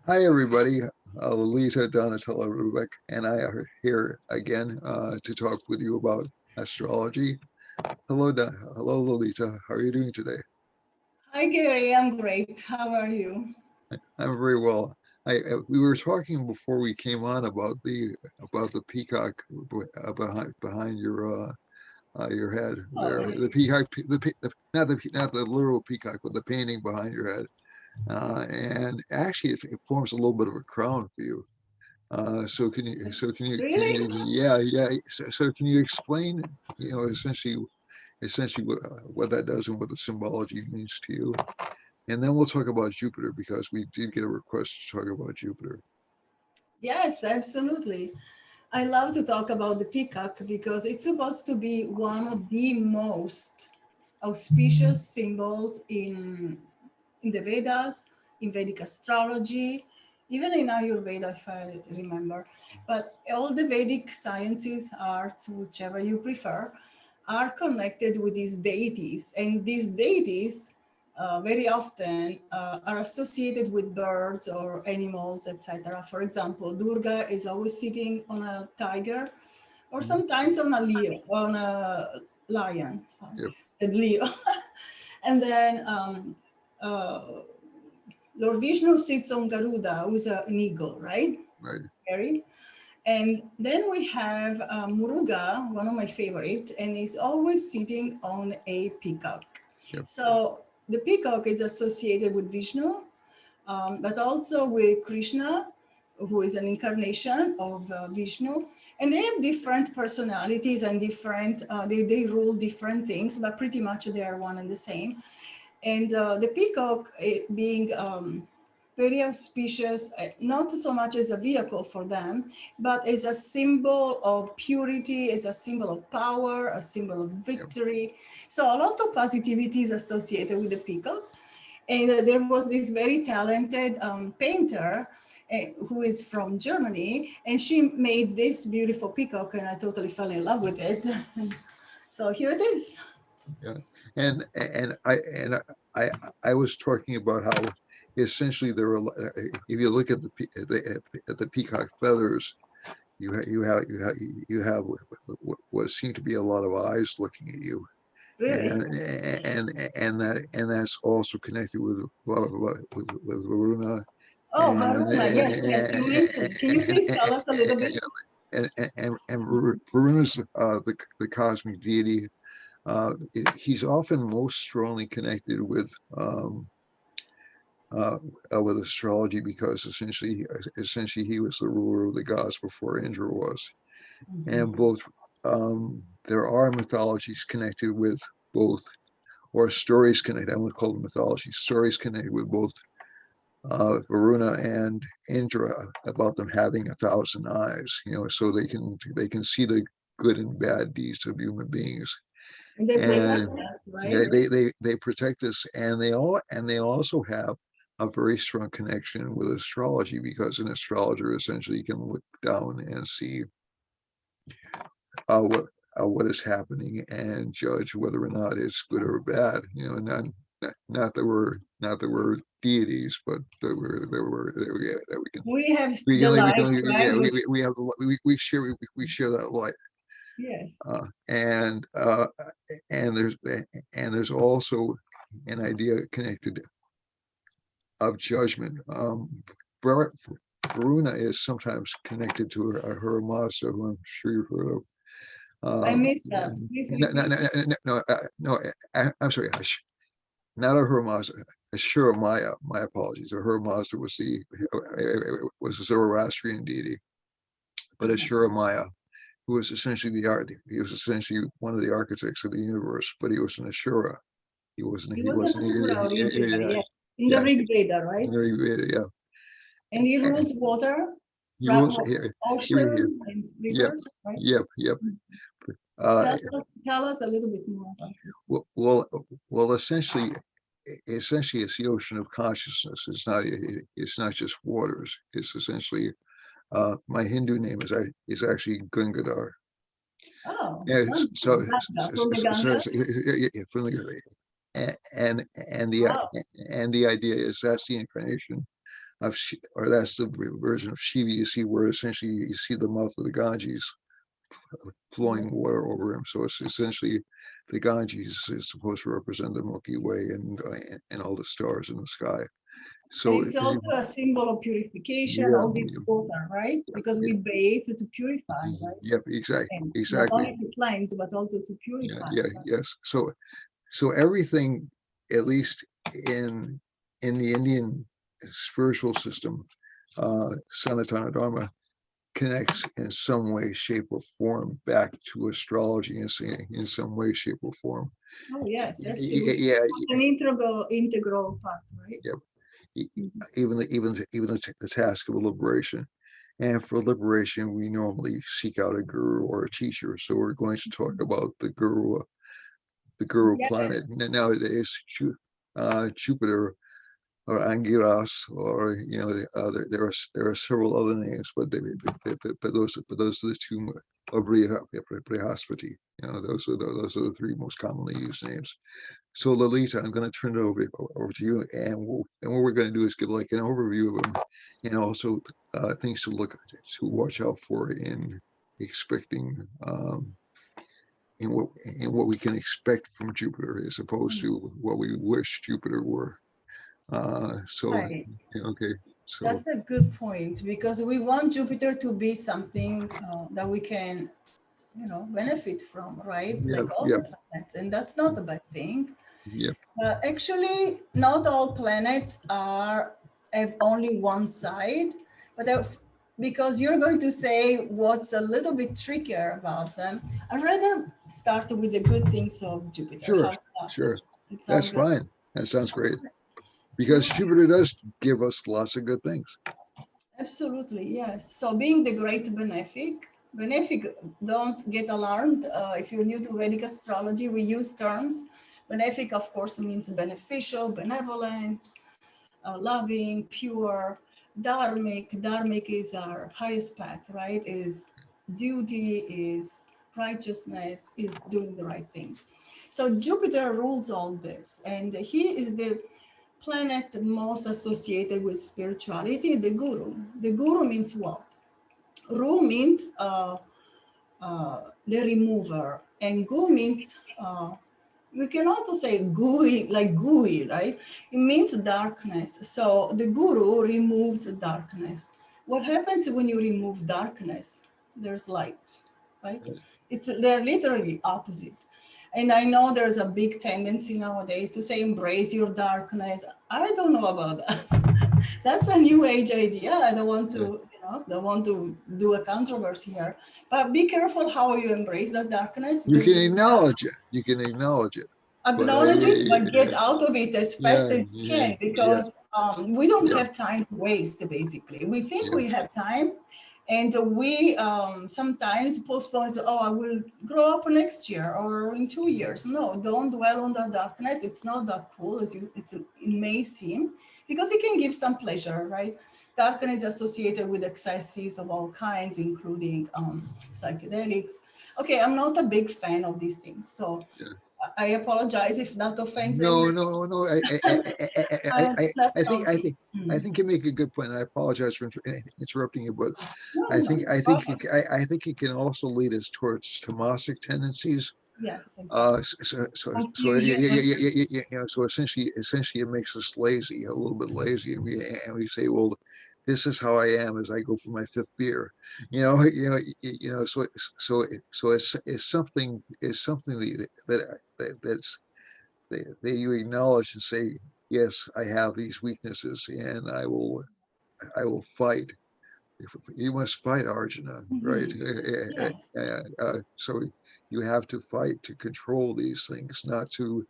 Hi, everybody. Lalitha, Donatello, Rubik, and I are here again to talk with you about astrology. Hello, Lolita. How are you doing today? Hi Gary, I'm great. How are you? I'm very well. We were talking before we came on about the peacock behind your head Oh, there. The yes. peacock, not the literal peacock, but the painting behind your head. And actually, it forms a little bit of a crown for you. Can Really? you, yeah, yeah. So can you explain, essentially what that does and what the symbology means to you? And then we'll talk about Jupiter because we did get a request to talk about Jupiter. Yes, absolutely. I love to talk about the peacock because it's supposed to be one of the most auspicious symbols in the Vedas, in Vedic astrology, even in Ayurveda, if I remember. But all the Vedic sciences, arts, whichever you prefer, are connected with these deities. And these deities very often are associated with birds or animals, etc. For example, Durga is always sitting on a tiger or Mhm. sometimes on a Leo, on a lion, sorry, Yep, a Leo. And then uh, Lord Vishnu sits on Garuda, who's an eagle, right? right. Gary? And then we have Muruga, one of my favorite, and he's always sitting on a peacock. Yep, So the peacock is associated with Vishnu, but also with Krishna, who is an incarnation of Vishnu. And they have different personalities and they rule different things, but pretty much they are one and the same. And the peacock being very auspicious, not so much as a vehicle for them, but as a symbol of purity, as a symbol of power, a symbol of yep. victory. So a lot of positivity is associated with the peacock. And there was this very talented painter who is from Germany, and she made this beautiful peacock, and I totally fell in love with it. So here it is. Yeah, and I was talking about how essentially if you look at the peacock feathers, you have what seem to be a lot of eyes looking at you, Really. and that's also connected with with Varuna Oh, and Varuna. Yes, yes, you mentioned. Can you please tell us a little bit? Varuna's the cosmic deity. He's often most strongly connected uh, with astrology because essentially he was the ruler of the gods before Indra was, and both there are mythologies connected with both, or stories connected. I won't call them mythology. Stories connected with both Varuna and Indra about them having 1,000 eyes. So they can see the good and bad deeds of human beings, And they protect and us, right? they protect us, and they also have a very strong connection with astrology because an astrologer essentially can look down and see uh, what what is happening and judge whether or not it's good or bad. Not that we're deities, but that We have the we can light, right? yeah we have we share that light. Yes. uh, and uh, and there's also an idea connected of judgment. Varuna is sometimes connected to her Mazda, who I'm sure you've heard of. I missed that. And Please no, no, repeat. no, no, no, I'm sorry, not Ahura Mazda, Ashura Maya. My apologies. Ahura Mazda was a Zoroastrian deity, but Ashura Maya, who was essentially he was essentially one of the architects of the universe, but he was an Ashura. He He was an wasn't, Asura originally, yeah, yes. In the yeah, Rig Veda, right? yeah. And he rules water, He was here, oceans, and yep, rivers, right? yep. Uh, Tell us a little bit more about this. well, well, well, essentially, it's the ocean of consciousness. It's not just waters. It's essentially, my Hindu name is actually Gangadhar. Oh, Yeah, wonderful. Ganga, from the Ganges. yeah, from the, and Wow. and the idea is that's the incarnation or that's the version of Shiva you see, where essentially you see the mouth of the Ganges flowing water over him. So it's essentially the Ganges is supposed to represent the Milky Way and all the stars in the sky. And So it's also a symbol of purification, yeah, all this water, right? Because yeah, we bathe to purify, right? yep, exactly, And not exactly. only to cleanse, but also to Yeah, purify. yeah, yes. So everything, at least in the Indian spiritual system, Sanatana Dharma connects in some way, shape, or form back to astrology in some way, shape, or form. Oh, yes, Yeah, absolutely. yeah, It's an integral part, right? yeah. Mhm. Even the task of liberation. And for liberation, we normally seek out a guru or a teacher. So we're going to talk about the guru Yeah, planet. Nowadays, Jupiter or Angiras, or there are several other names, but those are the two, or Brihaspati. Those are the three most commonly used names. So Lalita, I'm going to turn it over to you, and what we're going to do is give like an overview of them, and also things to watch out for in expecting in what we can expect from Jupiter, as opposed to what we wish Jupiter were. So right. okay, so That's a good point because we want Jupiter to be something that we can, benefit from, right? yep, Like all the yep, planets, and that's not a bad thing. yep, Actually, not all planets are have only one side, but because you're going to say what's a little bit trickier about them, I'd rather start with the good things of Jupiter. sure, How's that? sure, Does it that's sound good? fine. That sounds great because Good. Jupiter does give us lots of good things. Absolutely, yes. So being the great benefic, don't get alarmed. If you're new to Vedic astrology, we use terms. Benefic, of course, means beneficial, benevolent, loving, pure. Dharmic is our highest path, right? Is duty, is righteousness, is doing the right thing. So Jupiter rules all this, and he is the planet most associated with spirituality, the guru. The guru means what? Ru means the remover, and gu means we can also say gooey, like gooey, right? It means darkness. So the guru removes darkness. What happens when you remove darkness? There's light, right? They're literally opposite. And I know there's a big tendency nowadays to say embrace your darkness. I don't know about that. That's a new age idea. I don't want Yeah. to, don't want to do a controversy here. But be careful how you embrace that darkness You because can acknowledge it. You can acknowledge it, but acknowledge it, but get out of it as fast yeah, as you yeah, can yeah, because we don't yeah, have time to waste, basically. We think yeah. we have time, and we sometimes postpone, oh, I will grow up next year or in 2 years. No, don't dwell on the darkness. It's not that cool as it may seem because it can give some pleasure, right? Darkness is associated with excesses of all kinds, including psychedelics. Okay, I'm not a big fan of these things. So Yeah. I apologize if that offends No, anyone. no, no. I That's think, on me. you make a good point. I apologize for interrupting you, but No, no, no problem. I think it can also lead us towards tamasic tendencies. Yes, exactly. Confusion. So essentially, it makes us lazy, a little bit lazy, and we say, well, this is how I am as I go for my fifth beer. It's something that you acknowledge and say, yes, I have these weaknesses, and I will fight. You must fight, Arjuna, right? Yes. So you have to fight to control these things, not to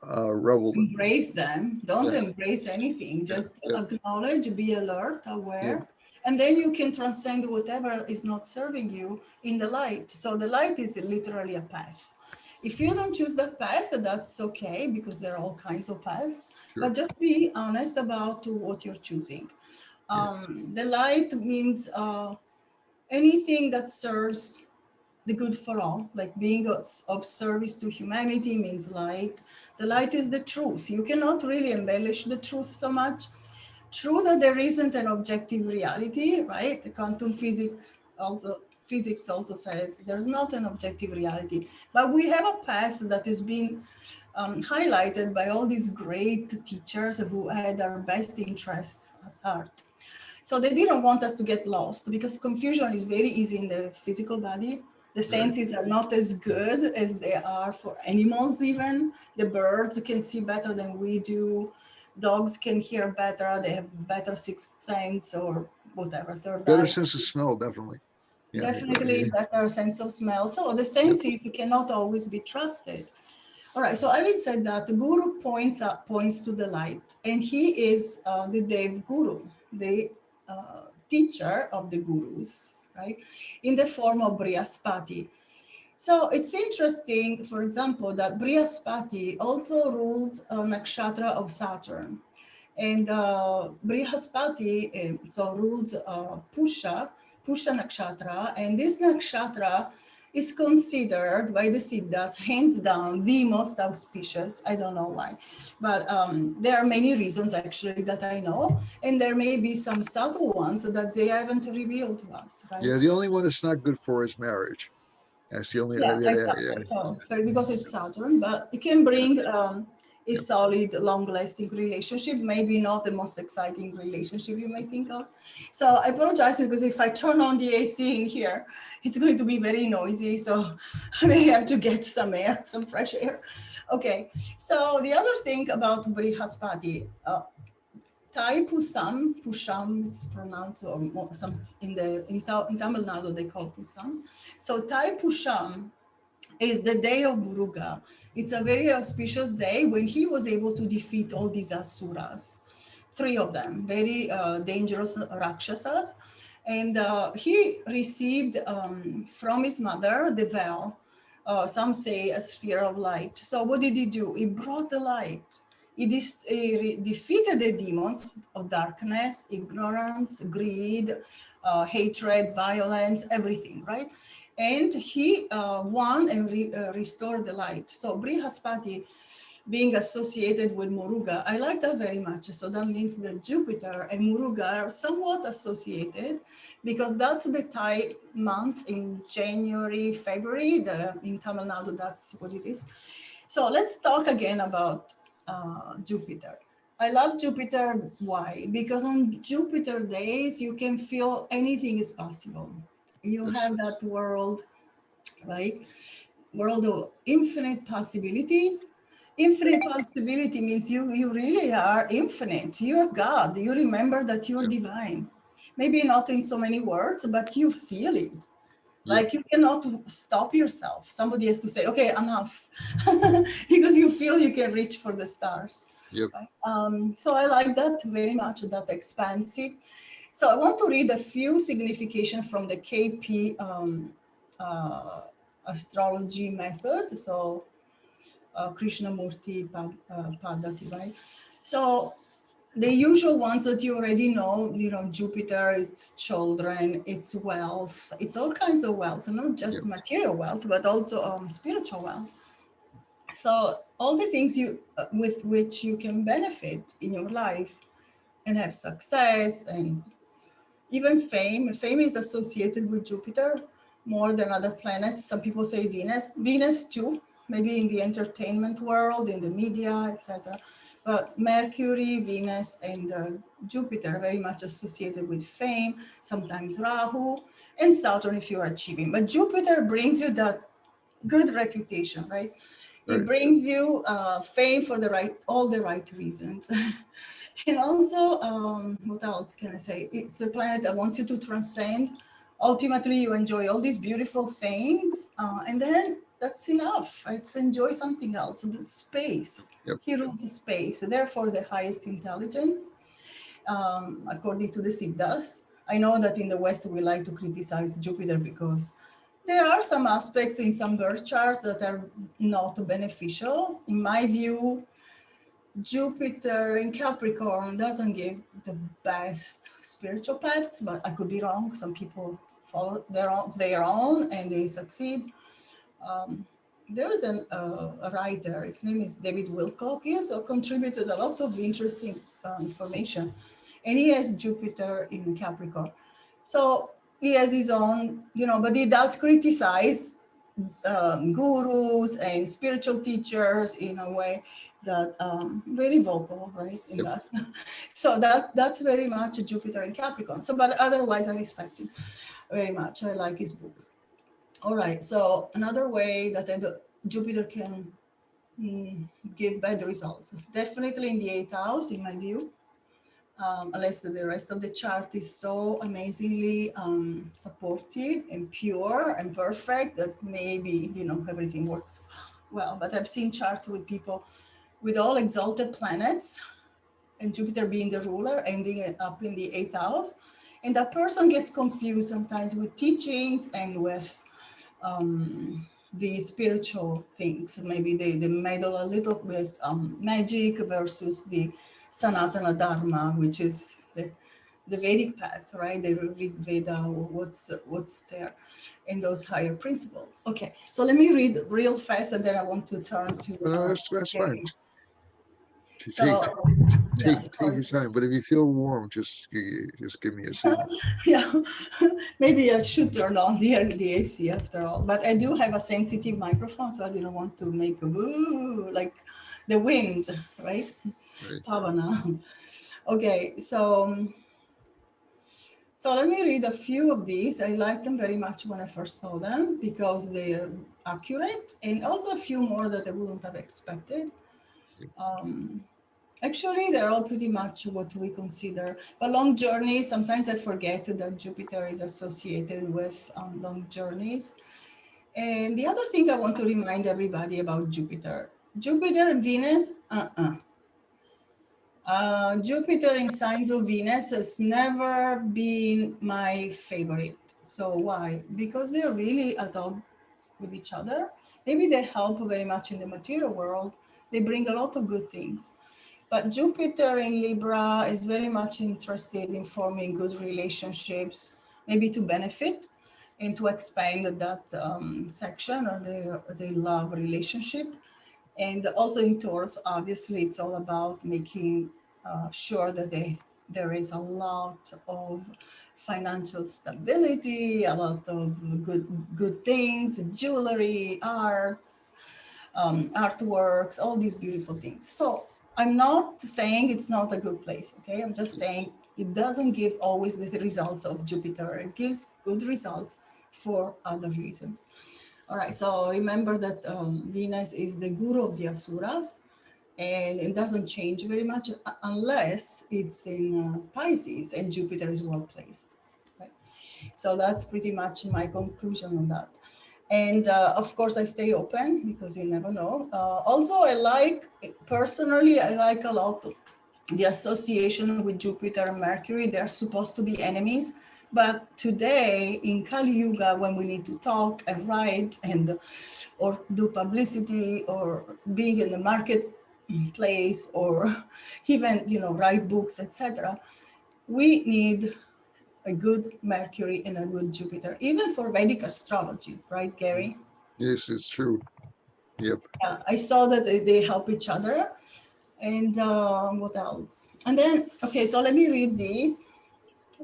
revel in them. Embrace them. Don't Yeah, embrace anything. yeah, Just yeah, acknowledge, be alert, yeah, aware, and then you can transcend whatever is not serving you in the light. So the light is literally a path. If you don't choose that path, that's okay because there are all kinds of paths. sure, But just be honest about what you're choosing. yeah, The light means anything that serves the good for all, like being of service to humanity means light. The light is the truth. You cannot really embellish the truth so much. True that there isn't an objective reality, right? The quantum physics also says there's not an objective reality, but we have a path that is being highlighted by all these great teachers who had our best interests at heart. So they didn't want us to get lost because confusion is very easy in the physical body. The Right. senses are not as good as they are for animals, even. The birds can see better than we do. Dogs can hear better. They have better sixth sense or whatever, third Better eye. sense of smell, definitely. Yeah. Definitely Yeah. better sense of smell. So the Yep. senses cannot always be trusted. All right, so I would say that the guru points to the light, and he is the Dev Guru, the teacher of the gurus, right, in the form of Brihaspati. So it's interesting, for example, that Brihaspati also rules a nakshatra of Saturn. And Brihaspati so rules Pusha nakshatra, and this nakshatra is considered by the Siddhas hands down the most auspicious. I don't know why, but there are many reasons actually that I know, and there may be some subtle ones that they haven't revealed to us, right? Yeah. The only one that's not good for is marriage. That's the only. Yeah, Yeah. Yeah. exactly. Yeah. So, but because it's Saturn, but it can bring a Yep. solid, long-lasting relationship. Maybe not the most exciting relationship you may think of. So I apologize because if I turn on the AC in here, it's going to be very noisy. So I may have to get some air, some fresh air. Okay. So the other thing about Brihaspati, Tai Pusham, it's pronounced or some in Tamil Nadu they call Pusam. So Tai Pusham is the day of Muruga. It's a very auspicious day when he was able to defeat all these asuras, three of them, very dangerous rakshasas. And he received from his mother the veil, some say a sphere of light. So what did he do? He brought the light. He defeated the demons of darkness, ignorance, greed, hatred, violence, everything, right? And he won and restored the light. So Brihaspati being associated with Muruga, I like that very much. So that means that Jupiter and Muruga are somewhat associated because that's the Thai month in January, February. In Tamil Nadu, that's what it is. So let's talk again about Jupiter. I love Jupiter. Why? Because on Jupiter days, you can feel anything is possible. You Yes. have that world, right? World of infinite possibilities. Infinite possibility means you really are infinite. You're God. You remember that you're Yep. divine. Maybe not in so many words, but you feel it. Yep. Like you cannot stop yourself. Somebody has to say, okay, enough. Because you feel you can reach for the stars. Yep. Right? So I like that very much, that expansive. So I want to read a few significations from the KP uh, astrology method. So Krishnamurti Padati, right? So the usual ones that you already know, Jupiter, it's children, it's wealth, it's all kinds of wealth, not just Yep. material wealth, but also spiritual wealth. So all the things with which you can benefit in your life and have success and even fame. Fame is associated with Jupiter more than other planets. Some people say Venus too, maybe in the entertainment world, in the media, etc. But Mercury, Venus, and Jupiter are very much associated with fame, sometimes Rahu, and Saturn if you are achieving. But Jupiter brings you that good reputation, right? It Right. brings you fame for all the right reasons. And also, what else can I say? It's a planet that wants you to transcend. Ultimately, you enjoy all these beautiful things, and then that's enough. Let's enjoy something else. The space. Yep. He rules the space, therefore the highest intelligence, according to the Siddhas. I know that in the West we like to criticize Jupiter because there are some aspects in some birth charts that are not beneficial. In my view, Jupiter in Capricorn doesn't give the best spiritual paths, but I could be wrong. Some people follow their own and they succeed. There is a writer, his name is David Wilcock. He has contributed a lot of interesting information. and he has Jupiter in Capricorn. So he has his own, but he does criticize gurus and spiritual teachers in a way that very vocal, right? In Yep. that, so that's very much a Jupiter in Capricorn. So, but otherwise, I respect him very much. I like his books. All right. So another way that Jupiter can give bad results, definitely in the eighth house, in my view. Unless the rest of the chart is so amazingly supportive and pure and perfect that maybe everything works well. But I've seen charts with people with all exalted planets and Jupiter being the ruler, ending it up in the eighth house, and that person gets confused sometimes with teachings and with the spiritual things. Maybe they meddle a little with magic versus the Sanatana Dharma, which is the Vedic path, right? The Rig Veda, what's there in those higher principles. Okay, so let me read real fast, and then I want to turn to No, that's fine. Gary. To So yeah, take sorry. your time. But if you feel warm, just give me a signal. Yeah, maybe I should turn on the AC after all. But I do have a sensitive microphone, so I didn't want to make a woo like the wind, right? Right. Pavana. Okay, so let me read a few of these. I liked them very much when I first saw them because they're accurate, and also a few more that I wouldn't have expected. Actually, they're all pretty much what we consider. But long journeys, sometimes I forget that Jupiter is associated with long journeys. And the other thing I want to remind everybody about Jupiter and Venus, Jupiter in signs of Venus has never been my favorite. So why? Because they're really at odds with each other. Maybe they help very much in the material world. They bring a lot of good things. But Jupiter in Libra is very much interested in forming good relationships, maybe to benefit and to expand that section or the love relationship. And also in Taurus, obviously, it's all about making sure that there is a lot of financial stability, a lot of good things, jewelry, arts, artworks, all these beautiful things. So I'm not saying it's not a good place, okay? I'm just saying it doesn't give always the results of Jupiter. It gives good results for other reasons. All right, so remember that Venus is the guru of the Asuras, and it doesn't change very much unless it's in Pisces and Jupiter is well placed. Right? So that's pretty much my conclusion on that. And of course, I stay open because you never know. Also, personally, I like a lot the association with Jupiter and Mercury. They're supposed to be enemies. But today in Kali Yuga, when we need to talk and write and or do publicity or being in the marketplace or even write books, etc., we need a good Mercury and a good Jupiter, even for Vedic astrology, right, Gary? Yes, it's true. Yep. Yeah, I saw that they help each other. And what else? And then, okay, so let me read these.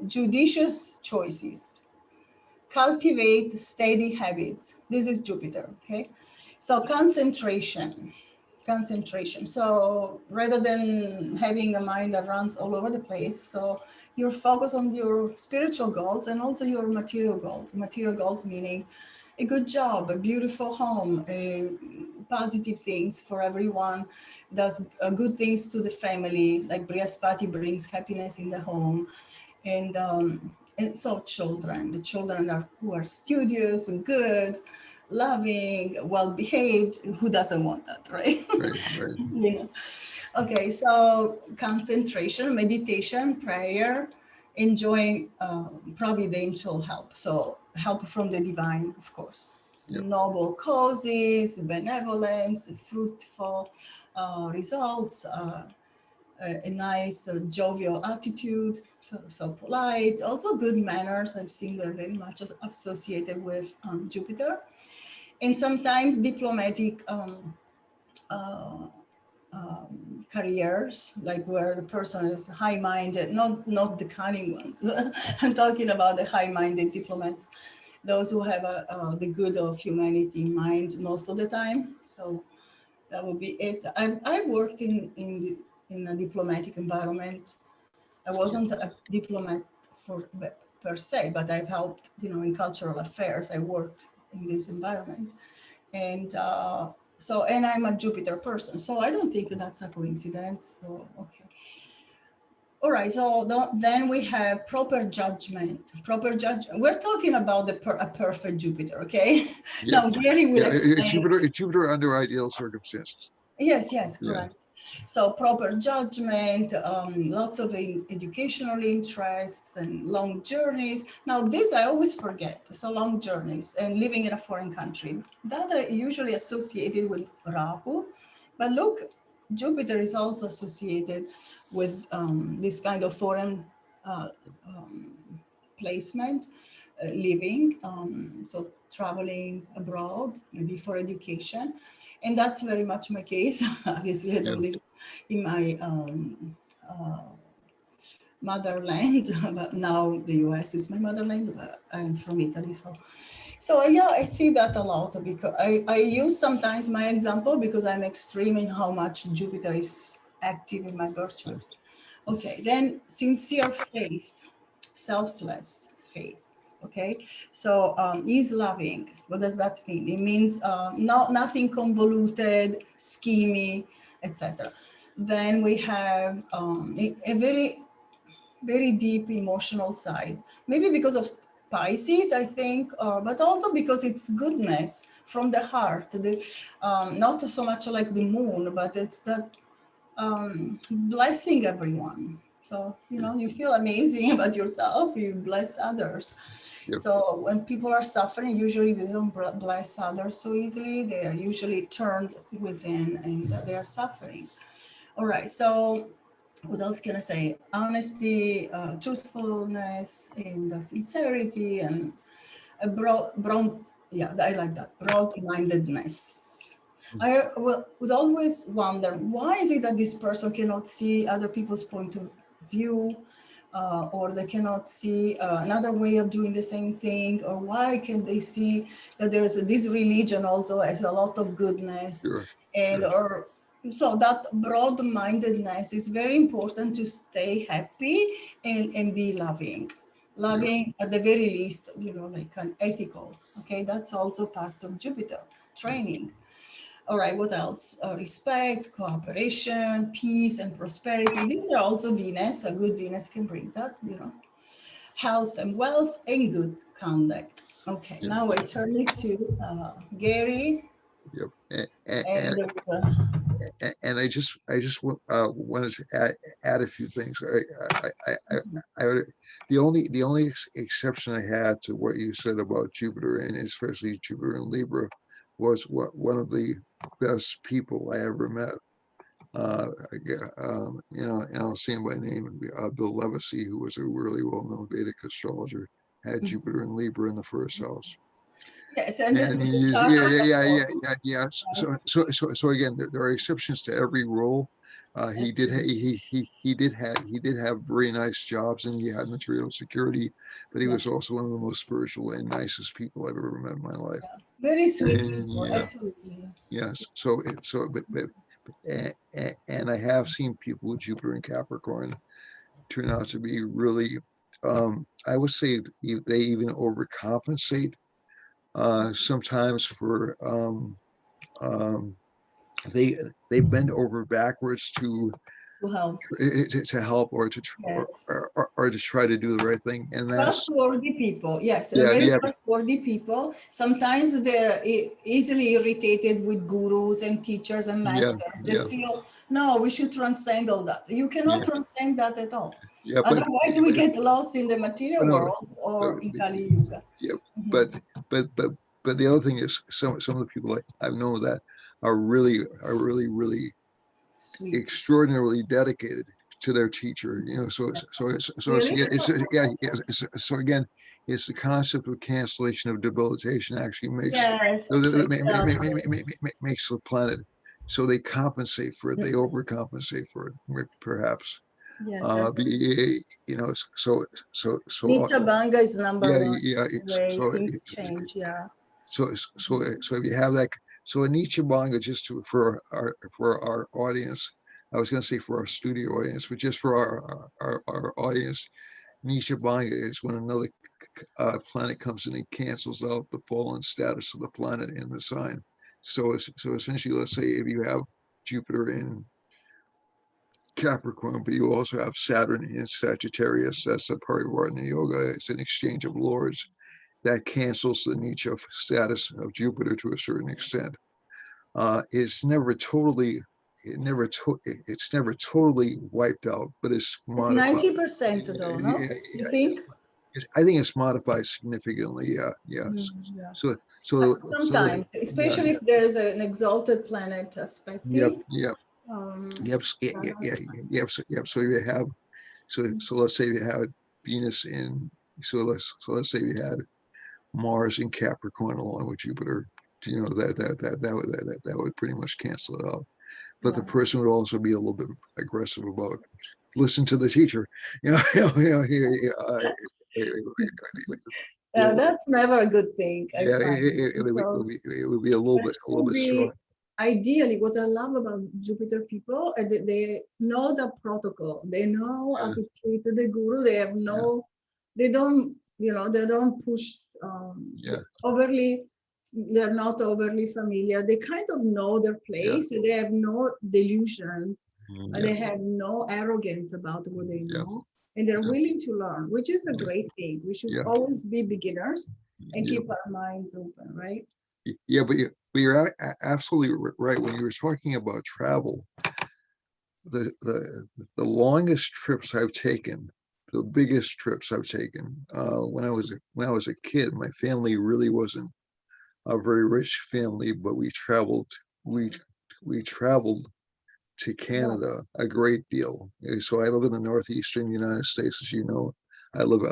Judicious choices. Cultivate steady habits. This is Jupiter, okay? So concentration. So rather than having a mind that runs all over the place, so you're focused on your spiritual goals and also your material goals. Material goals meaning a good job, a beautiful home, positive things for everyone, does good things to the family, like Brihaspati brings happiness in the home. And so the children who are studious and good, loving, well behaved. Who doesn't want that, right? Right. Right. Yeah. Okay, so concentration, meditation, prayer, enjoying providential help. So help from the divine, of course. Yep. Noble causes, benevolence, fruitful results, a nice jovial attitude, so polite, also good manners. I've seen they're very much associated with Jupiter, and sometimes diplomatic careers, like where the person is high-minded, not the cunning ones. I'm talking about the high-minded diplomats, those who have the good of humanity in mind most of the time. So that would be it. I've worked in a diplomatic environment. I wasn't a diplomat for per se, but I've helped, in cultural affairs. I worked in this environment, and and I'm a Jupiter person, so I don't think that's a coincidence. So okay, all right. So then we have proper judgment. Proper judge. We're talking about a perfect Jupiter. Okay. Yeah, Now Gary will yeah. explain. It's Jupiter under ideal circumstances. Yes, Yeah, correct. So proper judgment, lots of educational interests and long journeys. Now this I always forget. So long journeys and living in a foreign country. That are usually associated with Rahu. But look, Jupiter is also associated with this kind of foreign uh, placement, living, so traveling abroad, maybe for education. And that's very much my case. Obviously, I yeah, don't live in my motherland, but now the US is my motherland, but I'm from Italy. So yeah, I see that a lot because I use sometimes my example because I'm extreme in how much Jupiter is active in my birth yeah, chart. Okay, then sincere faith, selfless faith. Okay, so is loving. What does that mean? It means nothing convoluted, schemy, etc. Then we have a very deep emotional side. Maybe because of Pisces, I think, but also because it's goodness from the heart. Not so much like the moon, but it's that blessing everyone. So, yeah, you feel amazing about yourself, you bless others. yeah, So, when people are suffering, usually they don't bless others so easily. They are usually turned within and they are suffering. All right. So, what else can I say? Honesty, truthfulness, and sincerity, and a yeah, I like that, broad-mindedness. Would always wonder, why is it that this person cannot see other people's point of view, or they cannot see another way of doing the same thing, or why can they see that there's this religion also has a lot of goodness, sure, and sure. or so that broad-mindedness is very important to stay happy and be loving. Yeah, Loving at the very least, like an ethical. Okay, that's also part of Jupiter training. All right, what else? Respect, cooperation, peace, and prosperity. These are also Venus. A good Venus can bring that. Health and wealth and good conduct. Okay, yeah, now I turn it to Gary yeah. and And wanted to add a few things. The only exception I had to what you said about Jupiter, and especially Jupiter and Libra, was what one of the best people I ever met. And I'll say him by name, Bill Levesey, who was a really well-known Vedic astrologer, had Jupiter and Libra in the first house. yes, and this And the he's, chart yeah, is yeah, a yeah, yeah, photo, yeah, yeah. right? So again, there are exceptions to every rule. He did Absolutely. he did have very nice jobs, and he had material security, but he Yeah, was also one of the most spiritual and nicest people I've ever met in my life. very sweet And people. yeah, Absolutely. yes. And I have seen people with Jupiter and Capricorn turn out to be really, I would say they even overcompensate sometimes for um, they they bend over backwards To help. to help Yes. or to try to do the right thing, and that's Trustworthy people, yes, yeah, very yeah, trustworthy people. Sometimes they're easily irritated with gurus and teachers and yeah, masters. They yeah, feel, no, we should transcend all that. You cannot yeah, transcend that at all. yeah, Otherwise, we get lost in the material but no, world but or in Kali Yuga. yeah, Mhm. but but but but the other thing is some of the people I've known that are really Sweet. extraordinarily dedicated to their teacher. Really? So again, it's the concept of cancellation of debilitation actually Yes, exactly. makes the planet. so they compensate for it. They overcompensate for it, perhaps. Yes, absolutely. You know, so Nietzsche Banga is number yeah, one yeah. way things change. Yeah. So if you have that, so a Nietzsche Banga, just for our audience, I was going to say for our studio audience, but just for our audience, Nietzsche Banga is when another planet comes in and cancels out the fallen status of the planet in the sign. So essentially, let's say if you have Jupiter in Capricorn, but you also have Saturn in Sagittarius, that's a Parivartana Yoga. It's an exchange of lords that cancels the Nietzsche status of Jupiter to a certain extent. It's never totally, it's never totally wiped out, but it's modified. 90% though, no? Yeah, You yeah, think? I think it's modified significantly. Yeah, Mm, yeah. So, so, so, Sometimes, yeah, especially if there is an exalted planet yep, aspecting. yep, Um, yep, uh, yep. So you have, so let's say you had Venus in, so let's say you had Mars in Capricorn along with Jupiter. You know that would pretty much cancel it out. But the yeah. person would also be a little bit aggressive about listen to the teacher. You know, yeah, That's never a good thing, I yeah, find. Because it would be there a little should bit strong. be, ideally, what I love about Jupiter people, they know the protocol. They know how Yeah, to treat the guru. They have yeah, no, they don't, they don't push yeah, overly, they're not overly familiar. They kind of know their yeah, place. They have no delusions. yeah, They have no arrogance about what they yeah, know. And they're yeah, willing to learn, which is a yeah, great thing. We should yeah, always be beginners and yeah. keep our minds open, right? Yeah, but you're absolutely right. When you were talking about travel, the longest trips I've taken, the biggest trips I've taken, when I was a kid, my family really wasn't a very rich family, but we we traveled to Yeah. Canada a great deal. So I live in the northeastern United States, as you know. I live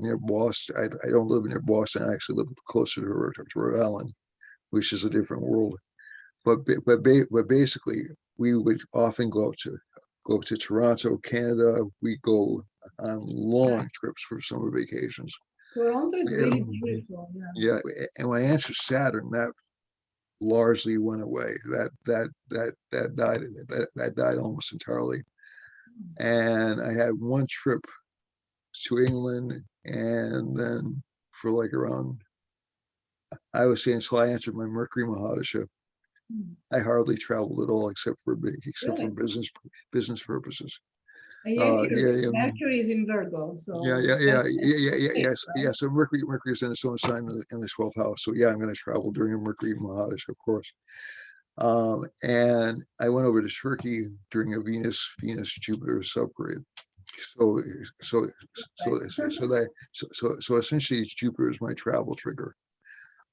near Boston. I don't live near Boston. I actually live closer to Rhode Island, which is a different world. But basically, we would often go to Toronto, Canada. We go on long trips for summer vacations. Toronto is really And, beautiful. Yeah. yeah, and my answer Saturn, that largely went away. That died almost entirely. And I had one trip to England, and then for like around, I would say until I entered my Mercury Mahadasha, Mm. I hardly traveled at all except for Really? business purposes. And yet your Yeah, yeah, Mercury is in Virgo, yeah, so yeah, yeah, yeah, yeah, yeah, six, yes, right? yeah. So Mercury is in its own sign in the 12th house. So yeah, I'm going to travel during a Mercury Mahadasha, of course. And I went over to Turkey during a Venus Jupiter subperiod. So so so essentially, Jupiter is my travel trigger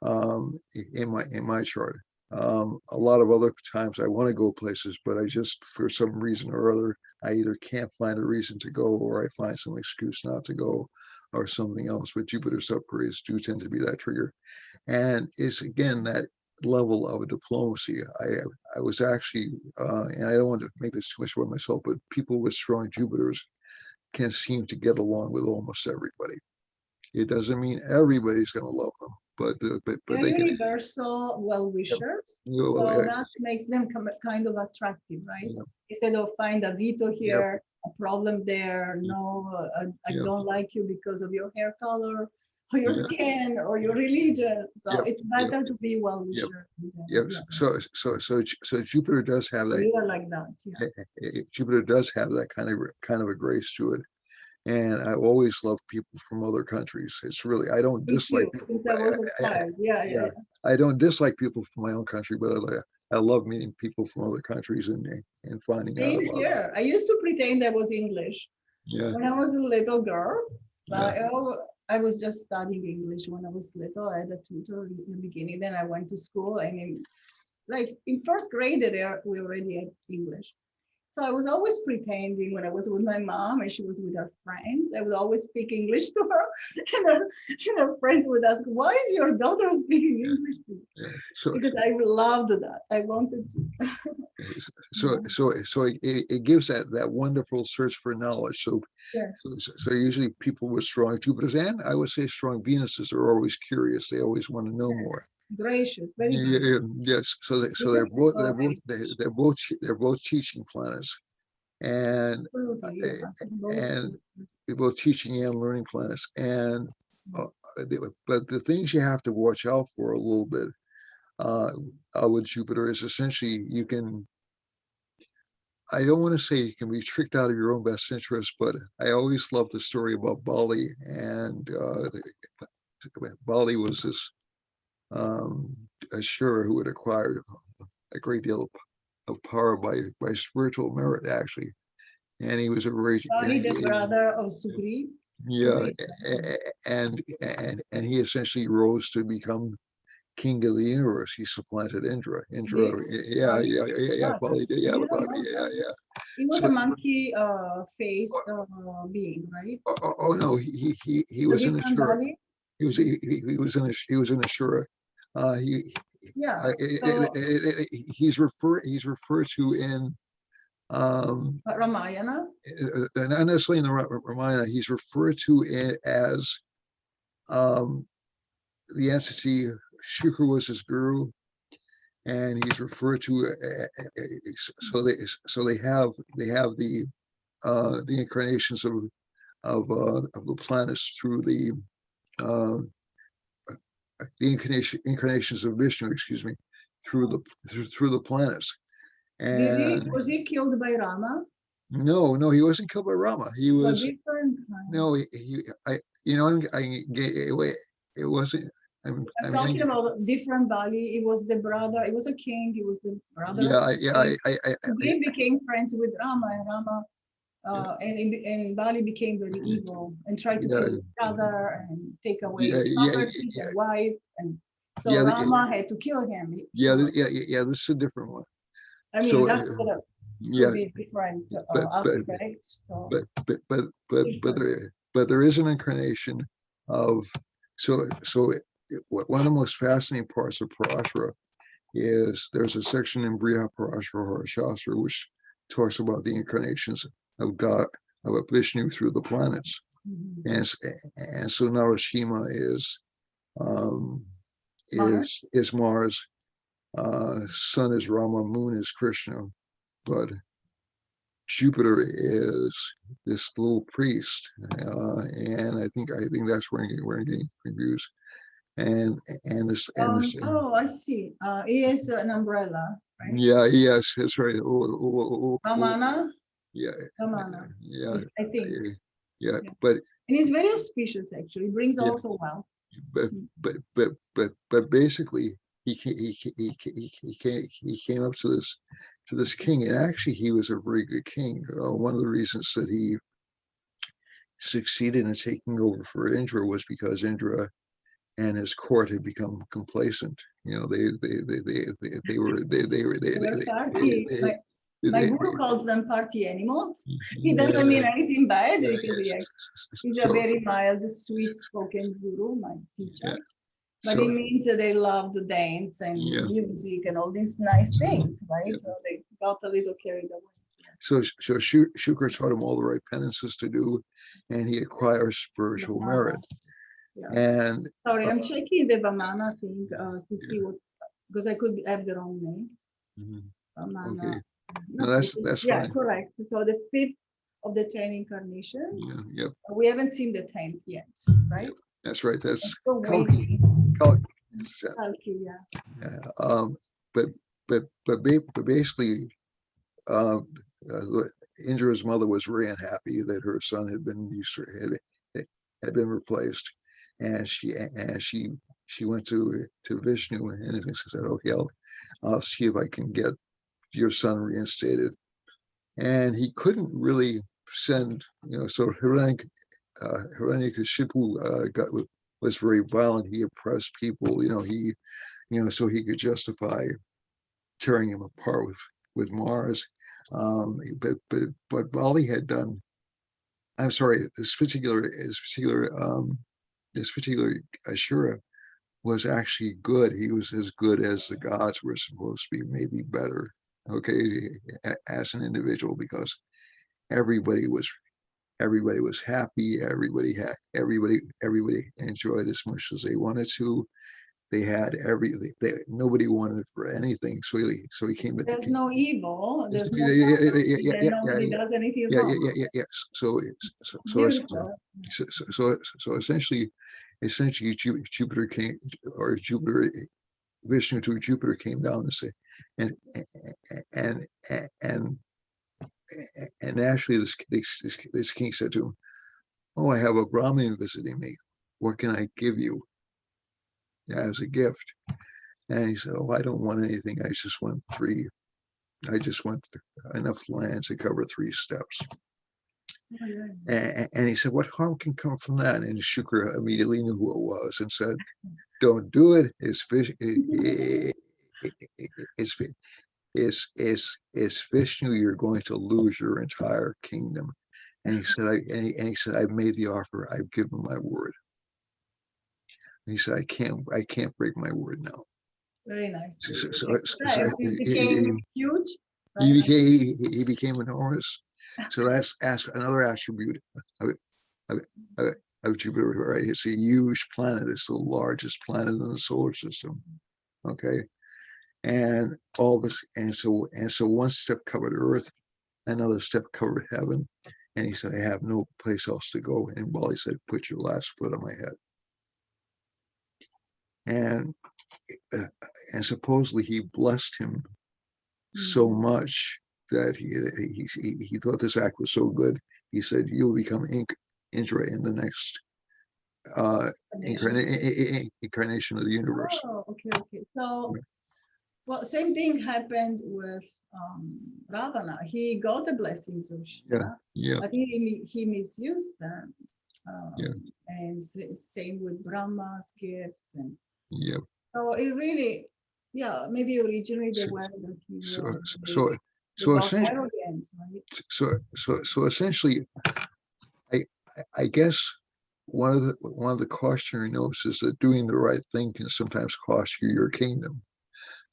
in my chart. A lot of other times I want to go places, but I just for some reason or other I either can't find a reason to go or I find some excuse not to go or something else. But Jupiter subperiods do tend to be that trigger, and it's again that level of a diplomacy. I was actually, and I don't want to make this too much about myself, but people with strong Jupiters can seem to get along with almost everybody. It doesn't mean everybody's going to love them, but They're they can. universal Yep. well-wishers, You so that makes them kind of attractive, right? Yep. Instead of find a veto Yep. here, a problem there, no, I Yep. don't like you because of your hair color, or your Yep. skin, or your religion. So Yep. it's Yep. better to be Yep. well-wisher. Yep. Yeah, So Jupiter does have that. we are like that. Yeah. Jupiter does have that kind of a grace to it, and I always love people from other countries. It's really I don't Me dislike too. people. Since I was a child. Yeah, yeah, Yeah, yeah. I don't dislike people from my own country, but I love meeting people from other countries and finding out Same about them. here. I used to pretend I was English Yeah, when I was a little girl. yeah, I was just studying English when I was little. I had a tutor in the beginning. Then I went to school, and like in first grade, there we already had English. So I was always pretending when I was with my mom and she was with her friends. I would always speak English to her, and her friends would ask, "Why is your daughter speaking English to you?" yeah. So Because I loved that. I wanted to. it gives that wonderful search for knowledge. Yeah. So usually people with strong Jupiters, and I would say strong Venuses, are always curious. They always want to know more. Yes. Gracious, very Yeah, gracious. yes. So they're both teaching planets, and Absolutely, uh, yeah. Both and cultures. they're both teaching and learning planets. And uh, but the things you have to watch out for a little bit uh, with Jupiter is essentially you can. I don't want to say you can be tricked out of your own best interest, but I always love the story about Bali. And Bali was this assurer who had acquired a great deal of power by spiritual merit, actually. And he was a very Bali, the brother of Sugri. yeah, and he essentially rose to become king of the universe. He supplanted Indra. Indra, Did yeah, Bali? yeah, yeah, yeah, Wow, Bali, I yeah, didn't Bali, know yeah, that. yeah. He was a So, monkey faced being, right? oh no, he A was in different Ashura. Bali? He was in Ashura. He Yeah. So he's referred to in um Ramayana. not necessarily in the Ramayana. He's referred to as um the entity. Shukra was his guru, and he's referred to so they have the incarnations of the planets through uh, the incarnations of Vishnu, excuse me, through the planets. And Was he killed by Rama? no, he wasn't killed by Rama. He A was different kind. no, he I you know it wasn't. I'm talking about different Bali. It was the brother. It was a king. He was the brother of Yeah, Sugri. Sugri became friends with Rama, and Rama yeah, and Bali became very evil and tried to yeah, kill his brother and take away yeah, his yeah, properties and wife. And so yeah, Rama had to kill him. yeah. This is a different one. I mean, So that could yeah, be a different but aspect. So different. there is an incarnation of one of the most fascinating parts of Parashara is there's a section in Brihat Parashara Shastra which talks about the incarnations of God of Vishnu through the planets. Mhm. And so Narashima um Mars. is Mars, sun is Rama, moon is Krishna, but Jupiter is this little priest, and I think that's where I'm getting confused. And this Oh, I see. He is an umbrella, right? yeah, yes, that's right. Ramana. Yeah, Ramana. yeah, I think. yeah. Yeah. But And he's very auspicious, actually. He brings a yeah, lot of wealth. but basically he came up to this king, and actually he was a very good king. One of the reasons that he succeeded in taking over for Indra was because Indra and his court had become complacent. You know, they were They're party. My they guru calls them party animals. He doesn't yeah, mean anything bad because yes. he's a So very mild, sweet-spoken guru, my teacher. yeah, But it so means that they love to dance and yeah, music and all these nice things, right? yeah. So they got a little carried away. So Shukra taught him all the right penances to do, and he acquires spiritual merit. Vamana. Yeah. And Sorry, uh, I'm checking the Vamana thing to yeah, see what's because I could have the wrong name. mhm, Vamana. okay, no, No, that's yeah, fine. correct. So the fifth of the 10 incarnations. Yeah, yep, We haven't seen the 10th yet, yep, right? that's right. I'm That's still Kalki. waiting. Kalki. Kalki, yeah. Yeah. But but basically, uh, Indra's mother was very unhappy that her son had been had been replaced, and she went to Vishnu and said, "Okay, I'll see if I can get your son reinstated." And he couldn't really send, so Hiranyakashipu was very violent. He oppressed people. So he could justify tearing him apart with Mars. But Bali had done. I'm sorry. This particular Ashura was actually good. He was as good as the gods were supposed to be, maybe better. Okay, as an individual, because everybody was everybody was happy. Everybody enjoyed as much as they wanted to. They had nobody wanted for anything. So he came at the There's king. no evil, there's no Yeah, poverty, yeah, and yeah, yeah, nobody does anything yeah, wrong. yeah, yeah, yeah. So Beautiful. essentially, Jupiter came, or Jupiter, Vishnu to Jupiter came down and say, and and and and actually this king said to him, "Oh, I have a Brahmin visiting me. What can I give you as a gift?" And he said, "Oh, I don't want anything. I just want enough land to cover 3 steps." Oh, yeah. And he said, "What harm can come from that?" And Shukra immediately knew who it was and said, "Don't do it. It's fish. It's it's Vishnu. You're going to lose your entire kingdom." And he said, "I've made the offer. I've given my word." And he said, I can't break my word now." Very nice. So It became huge, he right? became enormous. So that's another attribute of, of, of Jupiter, right? It's a huge planet. It's the largest planet in the solar system. Okay, and all this, and so one step covered Earth, another step covered heaven, and he said, "I have no place else to go." And Bali said, "Put your last foot on my head." And uh, and supposedly he blessed him so much that he thought this act was so good. He said, "You'll become Indra in the next incarnation of the universe." Oh, okay. So, well, same thing happened with Ravana. He got the blessings of Yeah, Shiva, yeah, but he misused them. yeah, And same with Brahma's gifts. And yeah. so it really, yeah, maybe originally they So, were that he so, was, so, they so got essentially, arrogant, right? so essentially, I, I guess one of the cautionary notes is that doing the right thing can sometimes cost you your kingdom.